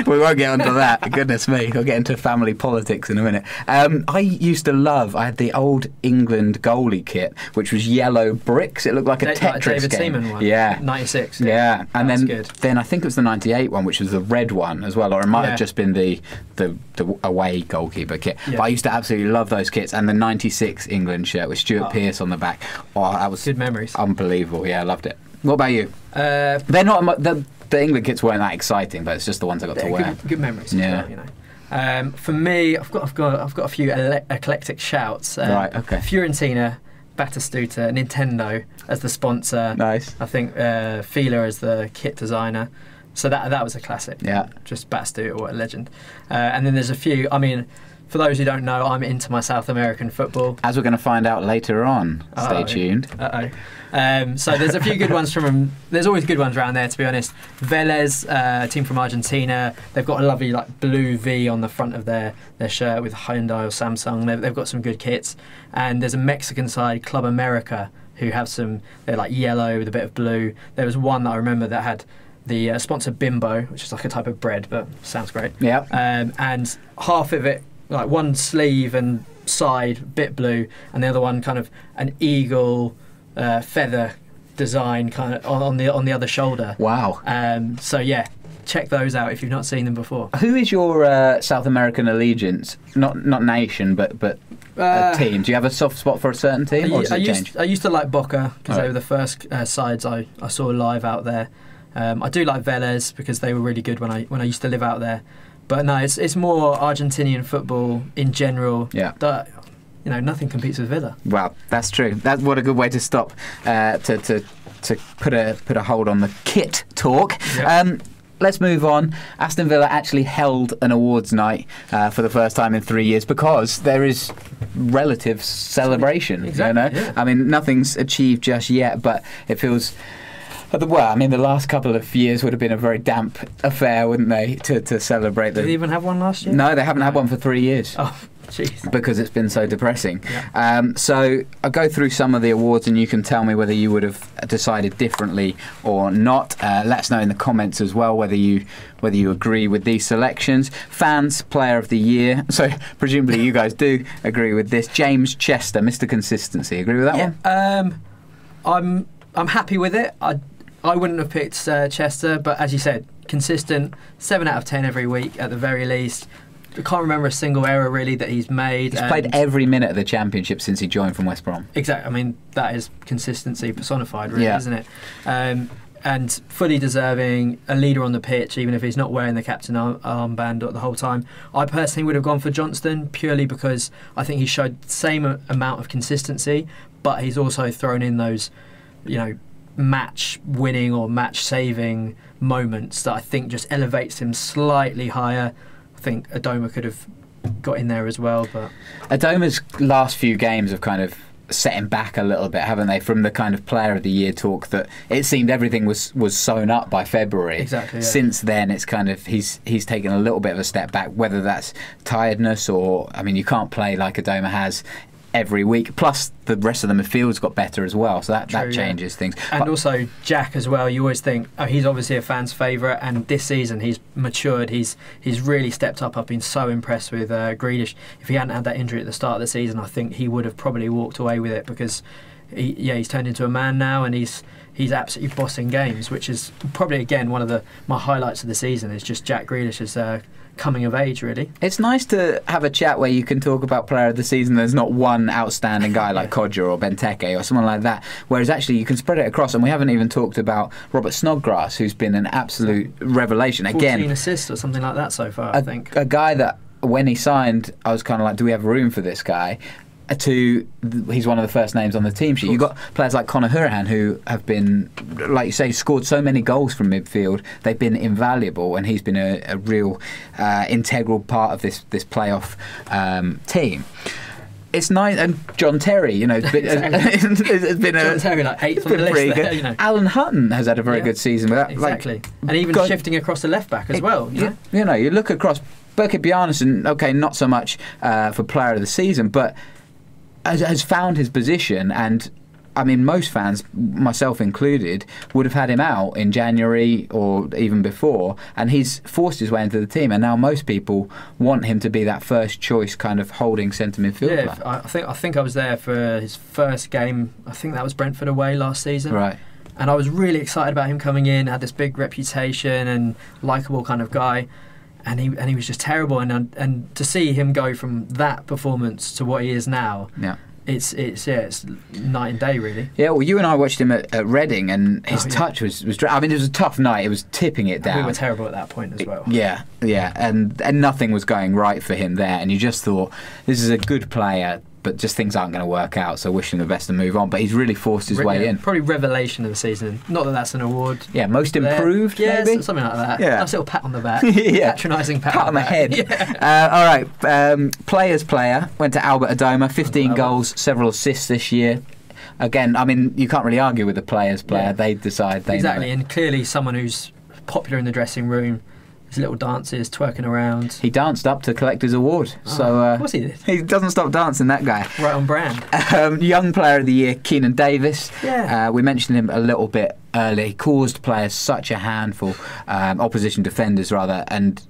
Speaker 3: we won't get onto that. Goodness me, we'll get into family politics in a minute. I used to love. I had the old England goalie kit, which was yellow bricks. It looked like a Tetris
Speaker 4: David
Speaker 3: game.
Speaker 4: Seaman one.
Speaker 3: Yeah,
Speaker 4: 96.
Speaker 3: Yeah, and
Speaker 4: good.
Speaker 3: then I think it was the 98 one, which was the red one as well, or it might have just been the away goalkeeper kit. Yeah. But I used to absolutely love those kits, and the 96 England shirt with Stuart Pearce on the back. Oh, that was
Speaker 4: good memories.
Speaker 3: Unbelievable. Yeah, I loved it. What about you? They're not the England kits weren't that exciting, but it's just the ones I got to wear.
Speaker 4: Good memories.
Speaker 3: Yeah.
Speaker 4: As well, you know. For me, I've got a few eclectic shouts.
Speaker 3: Right. Okay.
Speaker 4: Fiorentina, Batistuta, Nintendo as the sponsor.
Speaker 3: Nice.
Speaker 4: I think Fila as the kit designer. So that was a classic.
Speaker 3: Yeah.
Speaker 4: Just Batistuta, what a legend. And then there's a few. I mean, for those who don't know, I'm into my South American football.
Speaker 3: As we're going to find out later on. Stay tuned.
Speaker 4: So there's a few good ones from. There's always good ones around there, to be honest. Vélez, team from Argentina. They've got a lovely like blue V on the front of their shirt with Hyundai or Samsung. They've got some good kits. And there's a Mexican side, Club America, who have some. They're like yellow with a bit of blue. There was one that I remember that had the sponsor Bimbo, which is like a type of bread, but sounds great.
Speaker 3: Yeah.
Speaker 4: And half of it, like one sleeve and side, bit blue, and the other one kind of an eagle. Feather design kind of on the other shoulder.
Speaker 3: Wow.
Speaker 4: So yeah, check those out if you've not seen them before.
Speaker 3: Who is your South American allegiance? Not nation, but a team. Do you have a soft spot for a certain team, or does it change?
Speaker 4: I used to like Boca because they were the first sides I saw live out there. I do like Vélez because they were really good when I used to live out there. But no, it's more Argentinian football in general.
Speaker 3: Yeah.
Speaker 4: That, you know, nothing competes with Villa.
Speaker 3: Well, that's true. That's what a good way to stop to put a hold on the kit talk. Yep. Let's move on. Aston Villa actually held an awards night for the first time in 3 years because there is relative celebration.
Speaker 4: Exactly.
Speaker 3: You know?
Speaker 4: Yeah.
Speaker 3: I mean, nothing's achieved just yet, but it feels. Well, I mean, the last couple of years would have been a very damp affair, wouldn't they, to celebrate?
Speaker 4: Did they even have one last year?
Speaker 3: No, they haven't had one for 3 years.
Speaker 4: Oh. Jeez.
Speaker 3: Because it's been so depressing.
Speaker 4: Yeah.
Speaker 3: So I'll go through some of the awards and you can tell me whether you would have decided differently or not. Let us know in the comments as well whether you agree with these selections. Fans Player of the Year. So presumably you guys do agree with this. James Chester, Mr. Consistency. Agree with that
Speaker 4: one? I'm happy with it. I wouldn't have picked Chester, but as you said, consistent. 7 out of 10 every week at the very least. I can't remember a single error really that he's made.
Speaker 3: He's played every minute of the Championship since he joined from West Brom.
Speaker 4: Exactly. I mean, that is consistency personified, really, isn't it? And fully deserving, a leader on the pitch, even if he's not wearing the captain armband the whole time. I personally would have gone for Johnston purely because I think he showed the same amount of consistency, but he's also thrown in those, you know, match-winning or match-saving moments that I think just elevates him slightly higher. I think Adoma could have got in there as well, but
Speaker 3: Adoma's last few games have kind of set him back a little bit, haven't they? From the kind of Player of the Year talk that it seemed everything was sewn up by February.
Speaker 4: Exactly. Yeah.
Speaker 3: Since then, it's kind of he's taken a little bit of a step back. Whether that's tiredness or, I mean, you can't play like Adoma has every week. Plus, the rest of the midfield's got better as well, so that changes things.
Speaker 4: And also Jack as well. You always think, oh, he's obviously a fan's favourite, and this season he's matured. He's really stepped up. I've been so impressed with Grealish. If he hadn't had that injury at the start of the season, I think he would have probably walked away with it, because he's turned into a man now, and he's absolutely bossing games, which is probably again one of my highlights of the season. Is just Jack Grealish's coming of age, really.
Speaker 3: It's nice to have a chat where you can talk about player of the season. There's not one outstanding guy like Codger or Benteke or someone like that, whereas actually you can spread it across. And we haven't even talked about Robert Snodgrass, who's been an absolute revelation.
Speaker 4: 14 assists or something like that so far, I think.
Speaker 3: A guy that when he signed, I was kind of like, do we have room for this guy? He's one of the first names on the team sheet. You've got players like Conor Hourihane, who have been, like you say, scored so many goals from midfield. They've been invaluable, and he's been a real integral part of this playoff team. It's nice, and John Terry, has been
Speaker 4: John Terry, like 8th on the list there,
Speaker 3: Alan Hutton has had a very good season with that.
Speaker 4: Exactly. And even shifting across the left back as well.
Speaker 1: You
Speaker 3: look across. Berke Bjarnason, okay, not so much for player of the season, but has found his position, and I mean most fans, myself included, would have had him out in January or even before, and he's forced his way into the team, and now most people want him to be that first choice kind of holding centre midfield player.
Speaker 4: I think I was there for his first game. I think that was Brentford away last season.
Speaker 3: Right.
Speaker 4: And I was really excited about him coming in, had this big reputation and likeable kind of guy. And he was just terrible, and to see him go from that performance to what he is now, it's night and day, really.
Speaker 3: Yeah, well, you and I watched him at Reading, and his touch was. I mean, it was a tough night. It was tipping it down.
Speaker 4: We were terrible at that point as well.
Speaker 3: Yeah, and nothing was going right for him there, and you just thought, this is a good player, but just things aren't going to work out, so wish him the best and move on. But he's really forced his way in.
Speaker 4: Probably revelation of the season. Not that that's an award.
Speaker 3: Yeah, most improved, maybe?
Speaker 4: Something like that.
Speaker 3: Yeah.
Speaker 4: Nice little pat on the back. Patronising pat
Speaker 3: on the head. All right, players player, went to Albert Adoma, 15 goals, several assists this year. Again, I mean, you can't really argue with the players player. They decide they
Speaker 4: exactly,
Speaker 3: know.
Speaker 4: And clearly someone who's popular in the dressing room. His little dances, twerking around.
Speaker 3: He danced up to collect his award. Of
Speaker 4: course he did.
Speaker 3: He doesn't stop dancing, that guy.
Speaker 4: Right on brand.
Speaker 3: Young player of the year, Keenan Davis.
Speaker 4: Yeah.
Speaker 3: We mentioned him a little bit early. Caused players such a handful, opposition defenders rather, and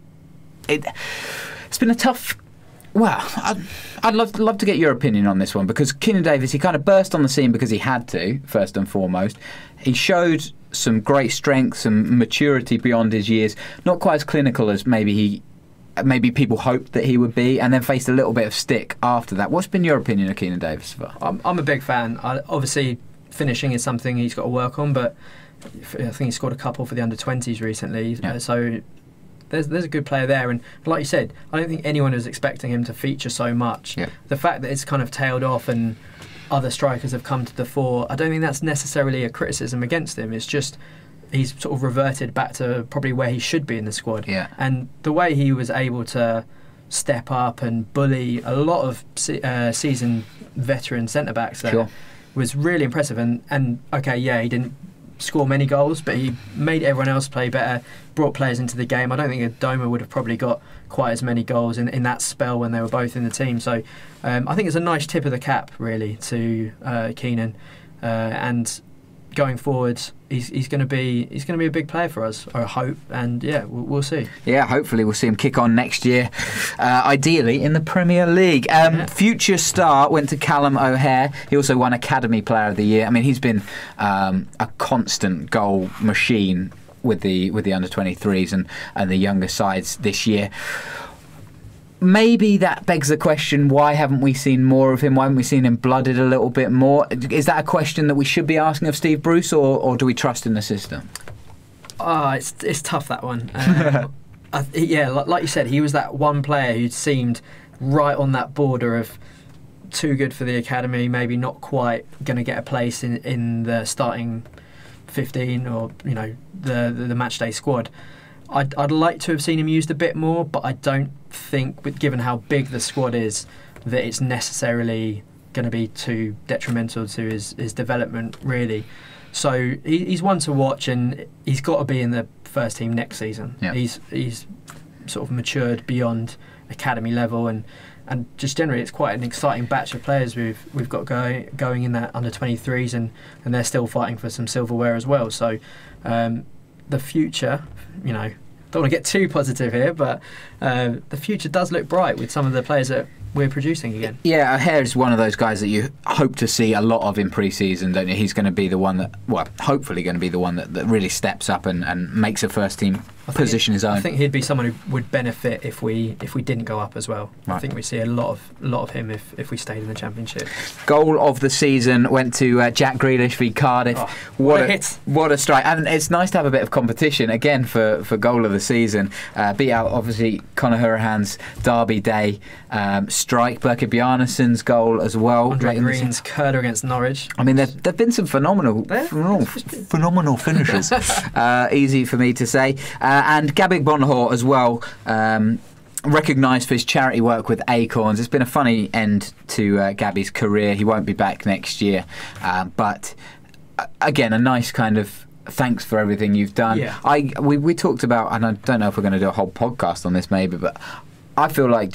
Speaker 3: it's been a tough. Well, I'd love to get your opinion on this one, because Keenan Davis, he kind of burst on the scene because he had to, first and foremost. He showed some great strength, some maturity beyond his years. Not quite as clinical as maybe people hoped that he would be, and then faced a little bit of stick after that. What's been your opinion of Keenan Davis?
Speaker 4: I'm a big fan. Obviously, finishing is something he's got to work on, but I think he scored a couple for the under-20s recently.
Speaker 3: Yeah.
Speaker 4: So there's a good player there, and like you said, I don't think anyone was expecting him to feature so much.
Speaker 3: Yeah.
Speaker 4: The fact that it's kind of tailed off and other strikers have come to the fore, I don't think that's necessarily a criticism against him. It's just he's sort of reverted back to probably where he should be in the squad.
Speaker 3: Yeah.
Speaker 4: And the way he was able to step up and bully a lot of seasoned veteran centre-backs there was really impressive. And okay, yeah, he didn't score many goals, but he made everyone else play better, brought players into the game. I don't think Adoma would have probably got quite as many goals in that spell when they were both in the team. So I think it's a nice tip of the cap, really, to Keenan. And going forward, he's going to be a big player for us, I hope. And yeah, we'll see.
Speaker 3: Yeah, hopefully we'll see him kick on next year, ideally in the Premier League. Future star went to Callum O'Hare. He also won Academy Player of the Year. I mean, he's been a constant goal machine with the under-23s and the younger sides this year. Maybe that begs the question, why haven't we seen more of him? Why haven't we seen him blooded a little bit more? Is that a question that we should be asking of Steve Bruce, or do we trust in the system?
Speaker 4: It's tough, that one. Like you said, he was that one player who seemed right on that border of too good for the academy, maybe not quite going to get a place in the starting 15 or the matchday squad. I'd like to have seen him used a bit more, but I don't think, given how big the squad is, that it's necessarily going to be too detrimental to his development, really. So he's one to watch, and he's got to be in the first team next season.
Speaker 3: Yeah.
Speaker 4: He's sort of matured beyond academy level, and and just generally it's quite an exciting batch of players we've got going in that under 23s, and they're still fighting for some silverware as well. So the future, you know, don't want to get too positive here, but the future does look bright with some of the players that we're producing again. Yeah,
Speaker 3: Hare's one of those guys that you hope to see a lot of in pre-season, don't you? He's going to be the one that, well, hopefully going to be the one that really steps up and makes a first team position his own.
Speaker 4: I think he'd be someone who would benefit if we didn't go up as well. Right. I think we see a lot of him if we stayed in the Championship.
Speaker 3: Goal of the season went to Jack Grealish v Cardiff.
Speaker 4: Oh, what a hit!
Speaker 3: What a strike! And it's nice to have a bit of competition again for goal of the season. Beat out obviously Conor Hurahan's Derby Day strike, Berke Bjarnason's goal as well.
Speaker 4: Andre Green's curler against Norwich.
Speaker 3: I mean, there've been some phenomenal finishes. Easy for me to say. And Gabby Bonhor as well, recognised for his charity work with Acorns. It's been a funny end to Gabby's career. He won't be back next year, but again, a nice kind of thanks for everything you've done.
Speaker 4: Yeah.
Speaker 3: We talked about, and I don't know if we're going to do a whole podcast on this maybe, but I feel like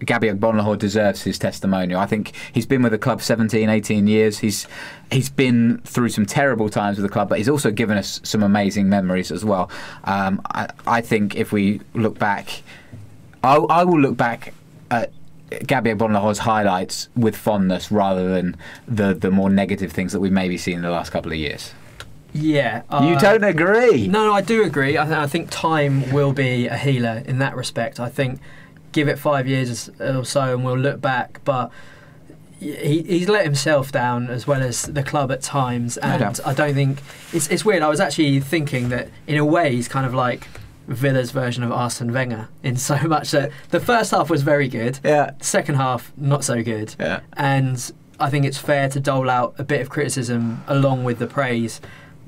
Speaker 3: Gabby Bonhor deserves his testimonial. I think he's been with the club 17, 18 years. He's been through some terrible times with the club, but he's also given us some amazing memories as well. I think if we look back, I will look back at Gabby Bonhor's highlights with fondness rather than the more negative things that we've maybe seen in the last couple of years.
Speaker 4: Yeah.
Speaker 3: You don't agree?
Speaker 4: No, I do agree. I think time will be a healer in that respect. I think give it 5 years or so and we'll look back, but he's let himself down as well as the club at times, and I don't think it's weird. I was actually thinking that in a way he's kind of like Villa's version of Arsene Wenger, in so much that the first half was very good, second half not so good, and I think it's fair to dole out a bit of criticism along with the praise,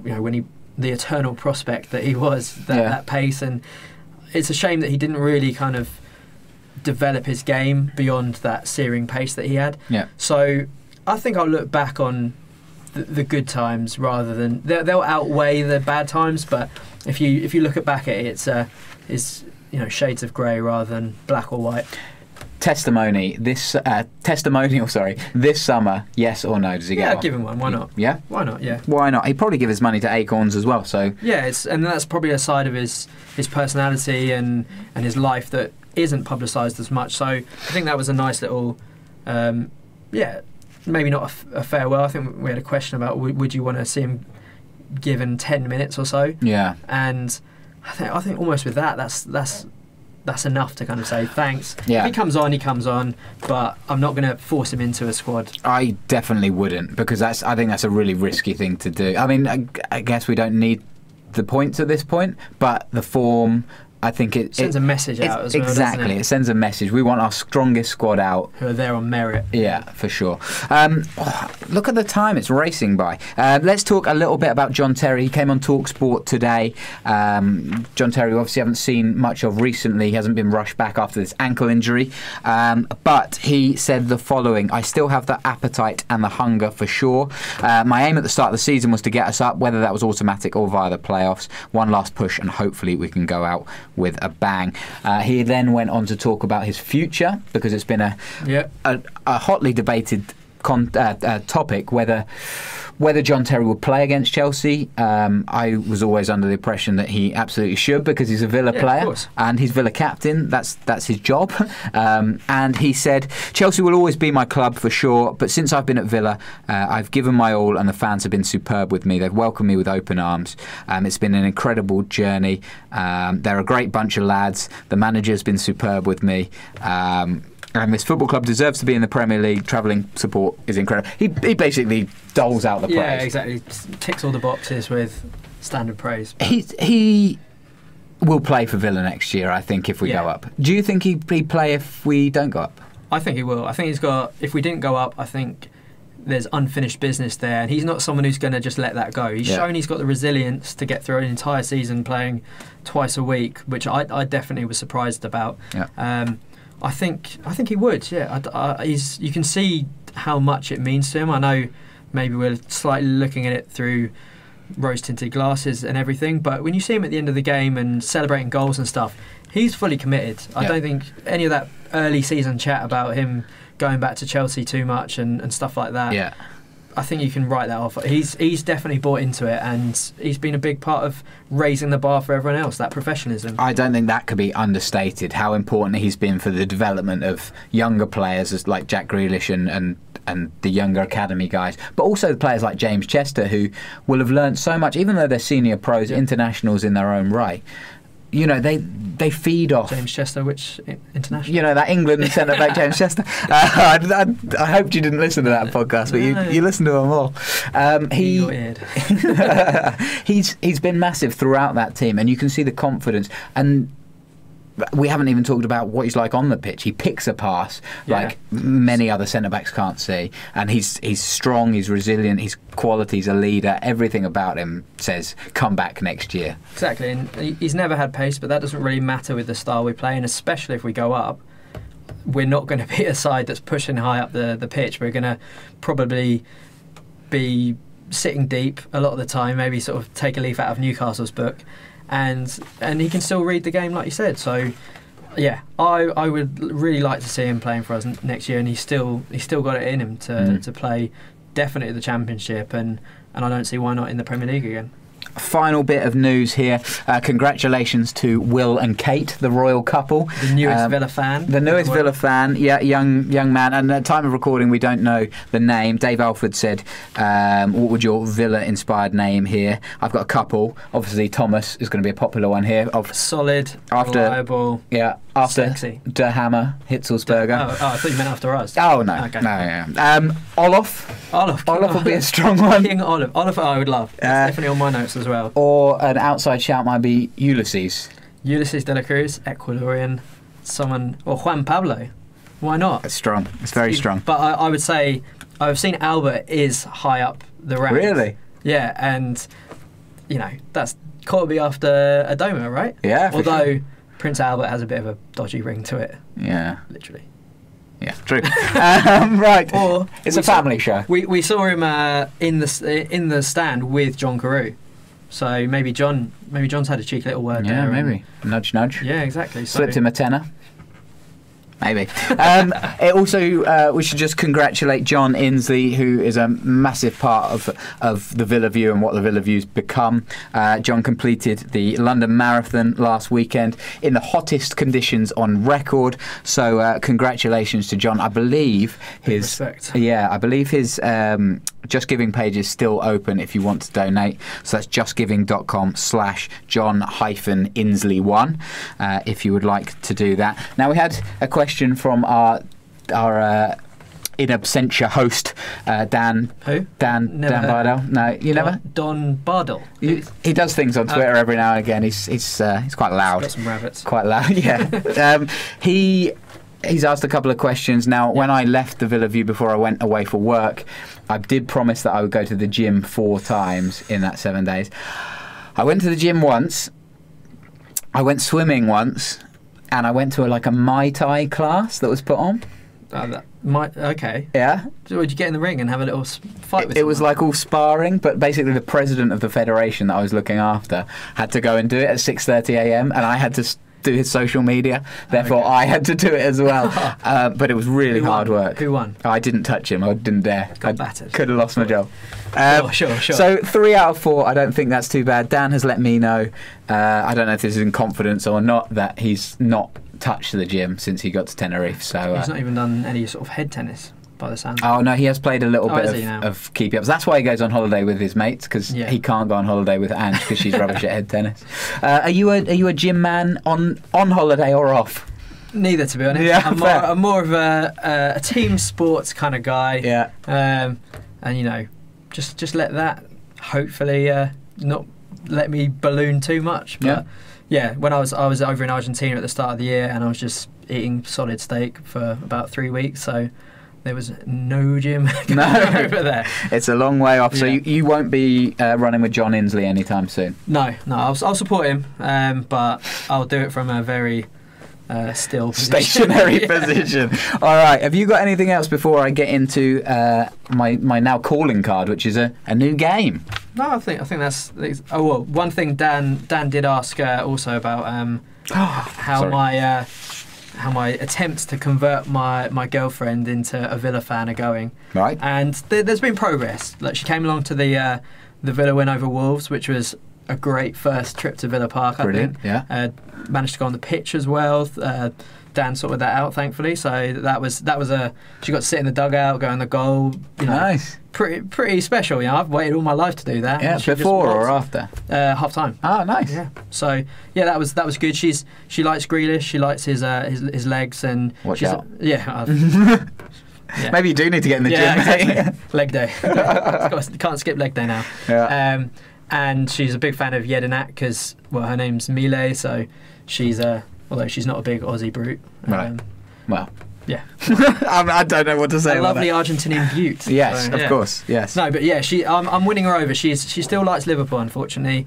Speaker 4: you know, when the eternal prospect that he was, that pace, and it's a shame that he didn't really kind of develop his game beyond that searing pace that he had. So I think I'll look back on the good times rather than they'll outweigh the bad times. But if you look back at it, it's you know, shades of grey rather than black or white. Testimonial. This summer, yes or no? Does he get?
Speaker 3: Yeah,
Speaker 4: I'll give him one. Why not?
Speaker 3: Yeah,
Speaker 4: why not? Yeah,
Speaker 3: why not? He'd probably give his money to Acorns as well. So
Speaker 4: yeah, and that's probably a side of his personality and his life that isn't publicised as much. So I think that was a nice little, maybe not a farewell. I think we had a question about would you want to see him given 10 minutes or so?
Speaker 3: Yeah,
Speaker 4: and I think almost with that's enough to kind of say thanks.
Speaker 3: Yeah.
Speaker 4: If he comes on, he comes on, but I'm not going to force him into a squad.
Speaker 3: I definitely wouldn't, because I think that's a really risky thing to do. I mean, I guess we don't need the points at this point, but the form, I think it
Speaker 4: sends a message out as well.
Speaker 3: Exactly,
Speaker 4: doesn't it?
Speaker 3: It sends a message. We want our strongest squad out,
Speaker 4: who are there on merit.
Speaker 3: Yeah, for sure. Look at the time; it's racing by. Let's talk a little bit about John Terry. He came on TalkSport today. John Terry, we obviously haven't seen much of recently. He hasn't been rushed back after this ankle injury, but he said the following: "I still have the appetite and the hunger for sure. My aim at the start of the season was to get us up, whether that was automatic or via the playoffs. One last push, and hopefully we can go out with a bang." He then went on to talk about his future, because it's been a hotly debated topic whether John Terry would play against Chelsea. I was always under the impression that he absolutely should, because he's a Villa player and he's Villa captain. That's his job. And he said, "Chelsea will always be my club for sure, but since I've been at Villa, I've given my all and the fans have been superb with me. They've welcomed me with open arms. It's been an incredible journey. They're a great bunch of lads. The manager's been superb with me. And this football club deserves to be in the Premier League. Travelling support is incredible." He basically doles out the praise.
Speaker 4: Yeah, exactly. Ticks all the boxes with standard praise.
Speaker 3: He will play for Villa next year, I think, if we go up. Do you think he'd play if we don't go up?
Speaker 4: I think he will. I think he's got. If we didn't go up, I think there's unfinished business there, and he's not someone who's going to just let that go. He's shown he's got the resilience to get through an entire season playing twice a week, which I definitely was surprised about.
Speaker 3: Yeah.
Speaker 4: I think he would. Yeah, you can see how much it means to him. I know maybe we're slightly looking at it through rose-tinted glasses and everything, but when you see him at the end of the game and celebrating goals and stuff, he's fully committed. I don't think any of that early season chat about him going back to Chelsea too much and stuff like that.
Speaker 3: Yeah.
Speaker 4: I think you can write that off. He's definitely bought into it, and he's been a big part of raising the bar for everyone else, that professionalism.
Speaker 3: I don't think that could be understated, how important he's been for the development of younger players as like Jack Grealish and the younger academy guys, but also the players like James Chester, who will have learned so much, even though they're senior pros, internationals in their own right. You know, they feed off.
Speaker 4: James Chester, which international?
Speaker 3: You know, that England centre-back James Chester. I hoped you didn't listen to that podcast, but you listen to them all. He's been massive throughout that team, and you can see the confidence. And we haven't even talked about what he's like on the pitch. He picks a pass like many other centre-backs can't see, and he's strong, he's resilient, he's quality, he's a leader. Everything about him says come back next year.
Speaker 4: Exactly, and he's never had pace, but that doesn't really matter with the style we play, and especially if we go up, we're not going to be a side that's pushing high up the pitch. We're going to probably be sitting deep a lot of the time, maybe sort of take a leaf out of Newcastle's book. And he can still read the game, like you said. So, yeah, I would really like to see him playing for us next year, and he's still got it in him to play definitely the Championship, and I don't see why not in the Premier League again.
Speaker 3: Final bit of news here. Congratulations to Will and Kate, the royal couple.
Speaker 4: The newest Villa fan.
Speaker 3: The newest Villa fan, yeah, young man. And at the time of recording, we don't know the name. Dave Alford said, what would your Villa-inspired name here? I've got a couple. Obviously, Thomas is going to be a popular one here.
Speaker 4: Solid, reliable,
Speaker 3: after
Speaker 4: sexy.
Speaker 3: De Hammer, Hitzelsberger.
Speaker 4: I thought you meant after us.
Speaker 3: Oh, no.
Speaker 4: Okay.
Speaker 3: No, yeah. Olaf.
Speaker 4: Olaf
Speaker 3: will be a strong one.
Speaker 4: King Olaf. Olaf I would love. That's definitely on my notes as well.
Speaker 3: Or an outside shout might be Ulysses.
Speaker 4: Ulysses de la Cruz, Ecuadorian. Or Juan Pablo. Why not?
Speaker 3: It's strong. It's very strong.
Speaker 4: But I would say I've seen Albert is high up the ranks.
Speaker 3: Really?
Speaker 4: Yeah, and you know that's got to be after Adoma, right?
Speaker 3: Yeah.
Speaker 4: Although
Speaker 3: sure.
Speaker 4: Prince Albert has a bit of a dodgy ring to it.
Speaker 3: Yeah.
Speaker 4: Literally.
Speaker 3: Yeah, true. Right.
Speaker 4: Or
Speaker 3: it's a family show.
Speaker 4: We saw him in the stand with John Carew. So maybe John's had a cheeky little word there.
Speaker 3: Yeah, maybe. Nudge, nudge.
Speaker 4: Yeah, exactly.
Speaker 3: Slipped him a tenner. Maybe. It also, we should just congratulate John Inslee, who is a massive part of the Villa View and what the Villa View's become. John completed the London Marathon last weekend in the hottest conditions on record. So congratulations to John. I believe his Just Giving page is still open if you want to donate. So that's justgiving.com/John-Inslee1 if you would like to do that. Now, we had a question from our in absentia host, Dan.
Speaker 4: Who?
Speaker 3: Dan Bardell. No, you never?
Speaker 4: Don Bardell.
Speaker 3: He does things on Twitter every now and again. He's quite loud.
Speaker 4: Got some rabbits.
Speaker 3: Quite loud, yeah. He's asked a couple of questions. Now, when I left the Villa View before I went away for work, I did promise that I would go to the gym 4 times in that 7 days. I went to the gym once, I went swimming once, and I went to a Mai Tai class that was put on.
Speaker 4: Okay.
Speaker 3: Yeah.
Speaker 4: So would you get in the ring and have a little fight with
Speaker 3: it was like all sparring, but basically the president of the federation that I was looking after had to go and do it at 6:30 a.m. and I had to do his social media. Therefore, I had to do it as well. But it was really hard work.
Speaker 4: Who won?
Speaker 3: I didn't touch him. I didn't dare.
Speaker 4: Got battered.
Speaker 3: Could have lost my job.
Speaker 4: Sure.
Speaker 3: So 3 out of 4. I don't think that's too bad. Dan has let me know. I don't know if this is in confidence or not, that he's not touched the gym since he got to Tenerife. So
Speaker 4: he's not even done any sort of head tennis by the sound.
Speaker 3: Oh no, he has played a little bit of keepy ups. That's why he goes on holiday with his mates, because he can't go on holiday with Ange because she's rubbish at head tennis. Are you a gym man on holiday or off?
Speaker 4: Neither, to be honest.
Speaker 3: Yeah,
Speaker 4: I'm more of a team sports kind of guy.
Speaker 3: Yeah.
Speaker 4: And just let that hopefully not let me balloon too much. But yeah, when I was over in Argentina at the start of the year, and I was just eating solid steak for about 3 weeks, so there was no gym over there.
Speaker 3: It's a long way off. So you won't be running with John Inslee anytime soon?
Speaker 4: No, I'll support him, but I'll do it from a very still position.
Speaker 3: Stationary position. All right, have you got anything else before I get into my now calling card, which is a new game?
Speaker 4: No, I think that's. Oh well, one thing Dan did ask also about how how my attempts to convert my girlfriend into a Villa fan are going.
Speaker 3: Right.
Speaker 4: And there's been progress. Like, she came along to the Villa win over Wolves, which was a great first trip to Villa Park.
Speaker 3: Brilliant,
Speaker 4: I think.
Speaker 3: yeah.
Speaker 4: Managed to go on the pitch as well. Dan sorted that out, thankfully. So that was she got to sit in the dugout, go in the goal. You know,
Speaker 3: Nice.
Speaker 4: Pretty special. You know, I've waited all my life to do that.
Speaker 3: Yeah,
Speaker 4: She just
Speaker 3: before or
Speaker 4: walked,
Speaker 3: after?
Speaker 4: half time.
Speaker 3: Oh, nice.
Speaker 4: Yeah. So yeah, that was good. She likes Grealish. She likes his legs and
Speaker 3: Watch
Speaker 4: she's
Speaker 3: out.
Speaker 4: Yeah. Yeah.
Speaker 3: Maybe you do need to get in the gym, mate.
Speaker 4: exactly. Leg day. Can't skip leg day now.
Speaker 3: Yeah.
Speaker 4: And she's a big fan of Yedinak because, well, her name's Mile, so she's although she's not a big Aussie brute.
Speaker 3: Right. Well.
Speaker 4: Yeah.
Speaker 3: I don't know what to say
Speaker 4: A
Speaker 3: about
Speaker 4: lovely
Speaker 3: that.
Speaker 4: Argentinian beaut.
Speaker 3: Yes,
Speaker 4: So,
Speaker 3: of
Speaker 4: yeah.
Speaker 3: course. Yes.
Speaker 4: No, but yeah, I'm winning her over. She still likes Liverpool, unfortunately,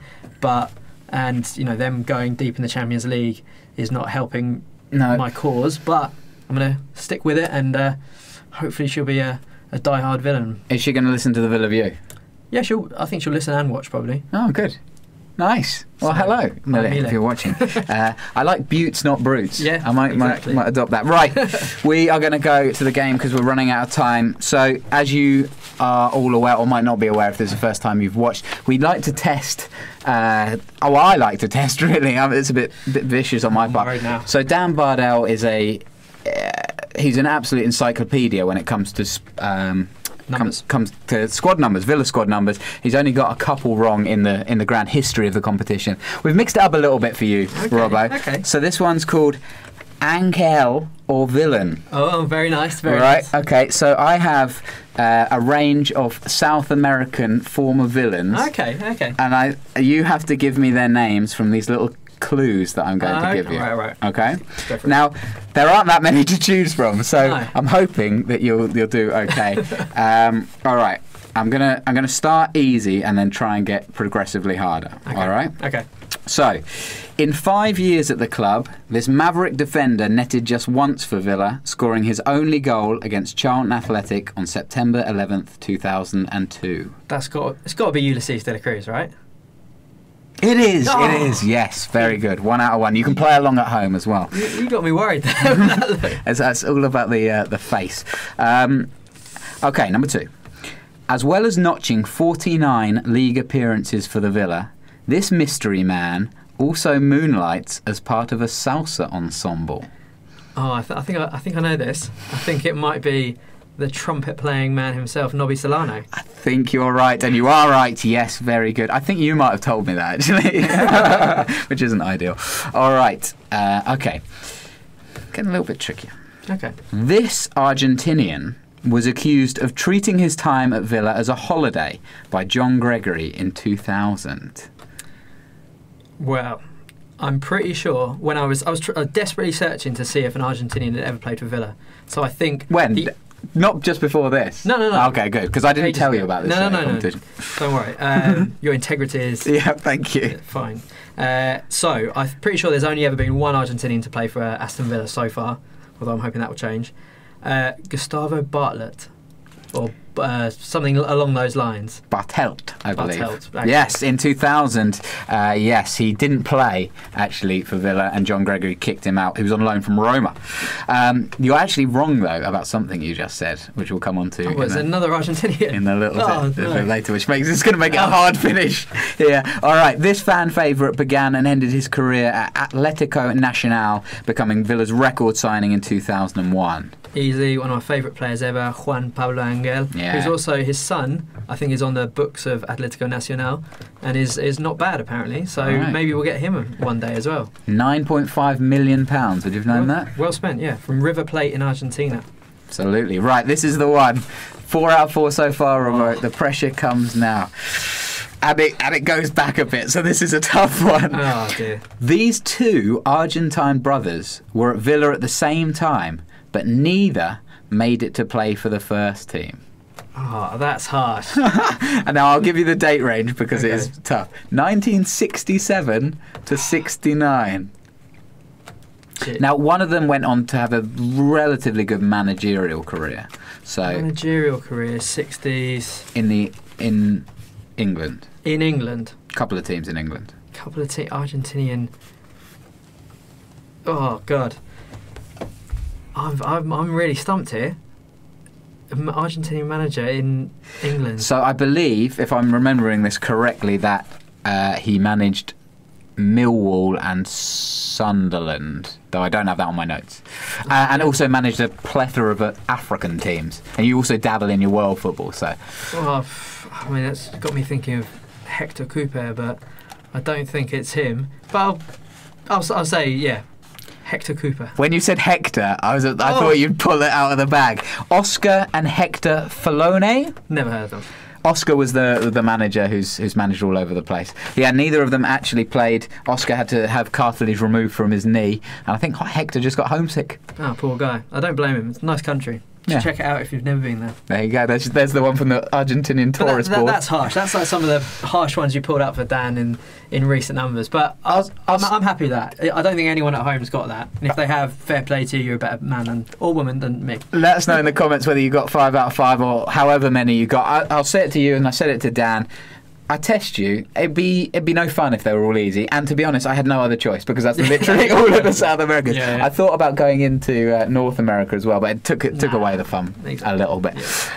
Speaker 4: and you know, them going deep in the Champions League is not helping my cause. But I'm going to stick with it, and hopefully she'll be a die-hard villain.
Speaker 3: Is she going to listen to the Villa View?
Speaker 4: Yeah, I think she'll listen and watch probably.
Speaker 3: Oh, good. Nice. Well,
Speaker 4: So,
Speaker 3: hello, Millie,
Speaker 4: Mile.
Speaker 3: if you're watching. I like buttes, not brutes.
Speaker 4: Yeah,
Speaker 3: I might
Speaker 4: exactly.
Speaker 3: adopt that. Right, we are going to go to the game because we're running out of time. So, as you are all aware, or might not be aware if this is the first time you've watched, we'd like to test. I like to test, really. It's a bit vicious on my part.
Speaker 4: worried now.
Speaker 3: So, Dan Bardell is he's an absolute encyclopedia when it comes to
Speaker 4: Numbers.
Speaker 3: comes to squad numbers, Villa squad numbers. He's only got a couple wrong in the grand history of the competition. We've mixed it up a little bit for you, Robbo.
Speaker 4: Okay.
Speaker 3: So this one's called Ankel or Villain.
Speaker 4: Oh, very nice. Very
Speaker 3: Right.
Speaker 4: nice.
Speaker 3: Okay. So I have a range of South American former villains.
Speaker 4: Okay.
Speaker 3: And you have to give me their names from these little clues that I'm going to give you.
Speaker 4: Right.
Speaker 3: Okay.
Speaker 4: Go for it.
Speaker 3: Now, there aren't that many to choose from, so
Speaker 4: No.
Speaker 3: I'm hoping that you'll do okay. All right. I'm gonna start easy and then try and get progressively harder.
Speaker 4: Okay.
Speaker 3: All right.
Speaker 4: Okay.
Speaker 3: So, in 5 years at the club, this maverick defender netted just once for Villa, scoring his only goal against Charlton Athletic on September 11th, 2002.
Speaker 4: It's got to be Ulysses de la Cruz, right?
Speaker 3: It is.
Speaker 4: Oh.
Speaker 3: It is. Yes. Very good. 1 out of 1. You can play along at home as well.
Speaker 4: You got me worried there.
Speaker 3: That's all about the face. Okay, number 2. As well as notching 49 league appearances for the Villa, this mystery man also moonlights as part of a salsa ensemble.
Speaker 4: Oh, I think I know this. I think it might be the trumpet-playing man himself, Nobby Solano.
Speaker 3: I think you're right, and you are right. Yes, very good. I think you might have told me that, actually, which isn't ideal. All right. Okay. Getting a little bit trickier.
Speaker 4: Okay.
Speaker 3: This Argentinian was accused of treating his time at Villa as a holiday by John Gregory in 2000.
Speaker 4: Well, I'm pretty sure when I was desperately searching to see if an Argentinian had ever played for Villa. So I think
Speaker 3: When? Not just before this?
Speaker 4: No.
Speaker 3: Okay, good, because I didn't
Speaker 4: Ages
Speaker 3: tell you
Speaker 4: ago.
Speaker 3: about this.
Speaker 4: No.
Speaker 3: competition.
Speaker 4: Don't worry. Your integrity is
Speaker 3: Yeah, thank you.
Speaker 4: fine. So I'm pretty sure there's only ever been one Argentinian to play for Aston Villa so far, although I'm hoping that will change. Gustavo Bartlett, or something along those lines.
Speaker 3: Bartelt, I believe.
Speaker 4: Bartelt, actually.
Speaker 3: Yes, in 2000, yes, he didn't play, actually, for Villa, and John Gregory kicked him out. He was on loan from Roma. You're actually wrong, though, about something you just said, which we'll come on to
Speaker 4: Was another Argentinian?
Speaker 3: in a little bit
Speaker 4: no.
Speaker 3: later, which makes it's going to make it a hard finish. Yeah. All right. This fan favourite began and ended his career at Atlético Nacional, becoming Villa's record signing in 2001.
Speaker 4: Easy, one of my favourite players ever, Juan Pablo Angel,
Speaker 3: Yeah.
Speaker 4: who's also his son, I think is on the books of Atlético Nacional, and is not bad apparently, so
Speaker 3: Right.
Speaker 4: maybe we'll get him one day as well.
Speaker 3: £9.5 million. Would you have known that?
Speaker 4: Well spent, yeah, from River Plate in Argentina.
Speaker 3: Absolutely. Right, this is the one. 4 out of 4 so far, Robert. The pressure comes now. And it goes back a bit, so this is a tough one.
Speaker 4: Oh dear.
Speaker 3: These two Argentine brothers were at Villa at the same time, but neither made it to play for the first team.
Speaker 4: Oh, that's harsh.
Speaker 3: And now I'll give you the date range because it
Speaker 4: Okay.
Speaker 3: is tough. 1967 to 69.
Speaker 4: Shit.
Speaker 3: Now, one of them went on to have a relatively good managerial career. So
Speaker 4: Managerial career, 60s,
Speaker 3: in England,
Speaker 4: in England.
Speaker 3: a couple of teams in England.
Speaker 4: Couple of Argentinian. Oh God. I'm really stumped here. An Argentinian manager in England.
Speaker 3: So I believe, if I'm remembering this correctly, that he managed Millwall and Sunderland, though I don't have that on my notes, and also managed a plethora of African teams. And you also dabble in your world football, so.
Speaker 4: Well, I mean, that's got me thinking of Hector Cooper, but I don't think it's him. But I'll say, yeah, Hector Cooper.
Speaker 3: When you said Hector, I thought you'd pull it out of the bag. Oscar and Hector Falone?
Speaker 4: Never heard of them.
Speaker 3: Oscar was the manager who's managed all over the place. Yeah, neither of them actually played. Oscar had to have cartilage removed from his knee, and I think Hector just got homesick.
Speaker 4: Oh, poor guy. I don't blame him. It's a nice country. Just check it out if you've never been there.
Speaker 3: There you go. There's the one from the Argentinian tourist board.
Speaker 4: That's harsh. That's like some of the harsh ones you pulled out for Dan in recent numbers. But I'm happy with that. I don't think anyone at home's got that. And if they have, fair play to you. You're a better man or woman than me.
Speaker 3: Let us know in the comments whether you got 5 out of 5 or however many you got. I'll say it to you, and I said it to Dan. I test you. It'd be no fun if they were all easy. And to be honest, I had no other choice because that's literally all of the South Americans.
Speaker 4: Yeah.
Speaker 3: I thought about going into North America as well, but it took away the fun a little bit.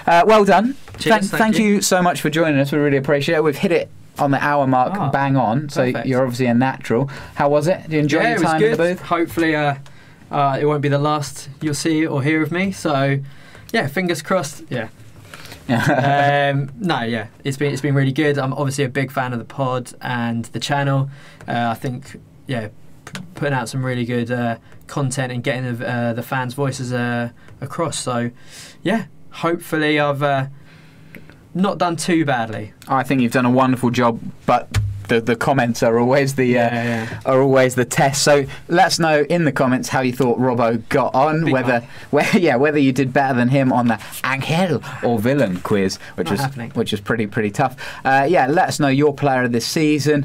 Speaker 4: Yeah.
Speaker 3: Well done.
Speaker 4: Cheers,
Speaker 3: thank you so much for joining us. We really appreciate it. We've hit it on the hour mark, bang on. So
Speaker 4: perfect.
Speaker 3: you're obviously a natural. How was it? Did you enjoy your time in the booth?
Speaker 4: Hopefully, it won't be the last you'll see or hear of me. So, yeah, fingers crossed. Yeah. It's been really good. I'm obviously a big fan of the pod and the channel. I think putting out some really good content and getting the fans' voices across. So yeah, hopefully I've not done too badly.
Speaker 3: I think you've done a wonderful job, but the comments are always the test. So let us know in the comments how you thought Robbo got on, whether you did better than him on the Angel or Villain quiz, which was pretty tough. Let us know your player of this season.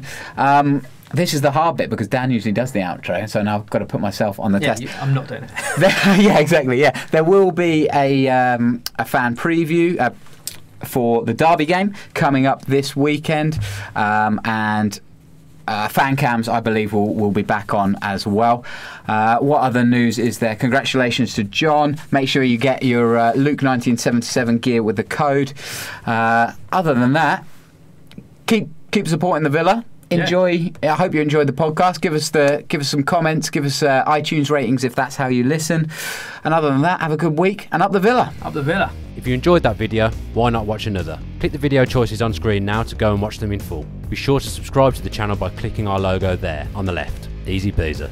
Speaker 3: This is the hard bit because Dan usually does the outro, so now I've got to put myself on the test.
Speaker 4: I'm not doing it.
Speaker 3: Yeah, exactly. Yeah, there will be a fan preview. For the Derby game coming up this weekend, and fan cams I believe will be back on as well. What other news is there? Congratulations to John. Make sure you get your Luke 1977 gear with the code. Other than that, keep supporting the Villa. Enjoy. I hope you enjoyed the podcast. Give us some comments. Give us iTunes ratings if that's how you listen. And other than that, have a good week and up the Villa.
Speaker 4: Up the Villa.
Speaker 1: If you enjoyed that video, why not watch another? Click the video choices on screen now to go and watch them in full. Be sure to subscribe to the channel by clicking our logo there on the left. Easy peasy.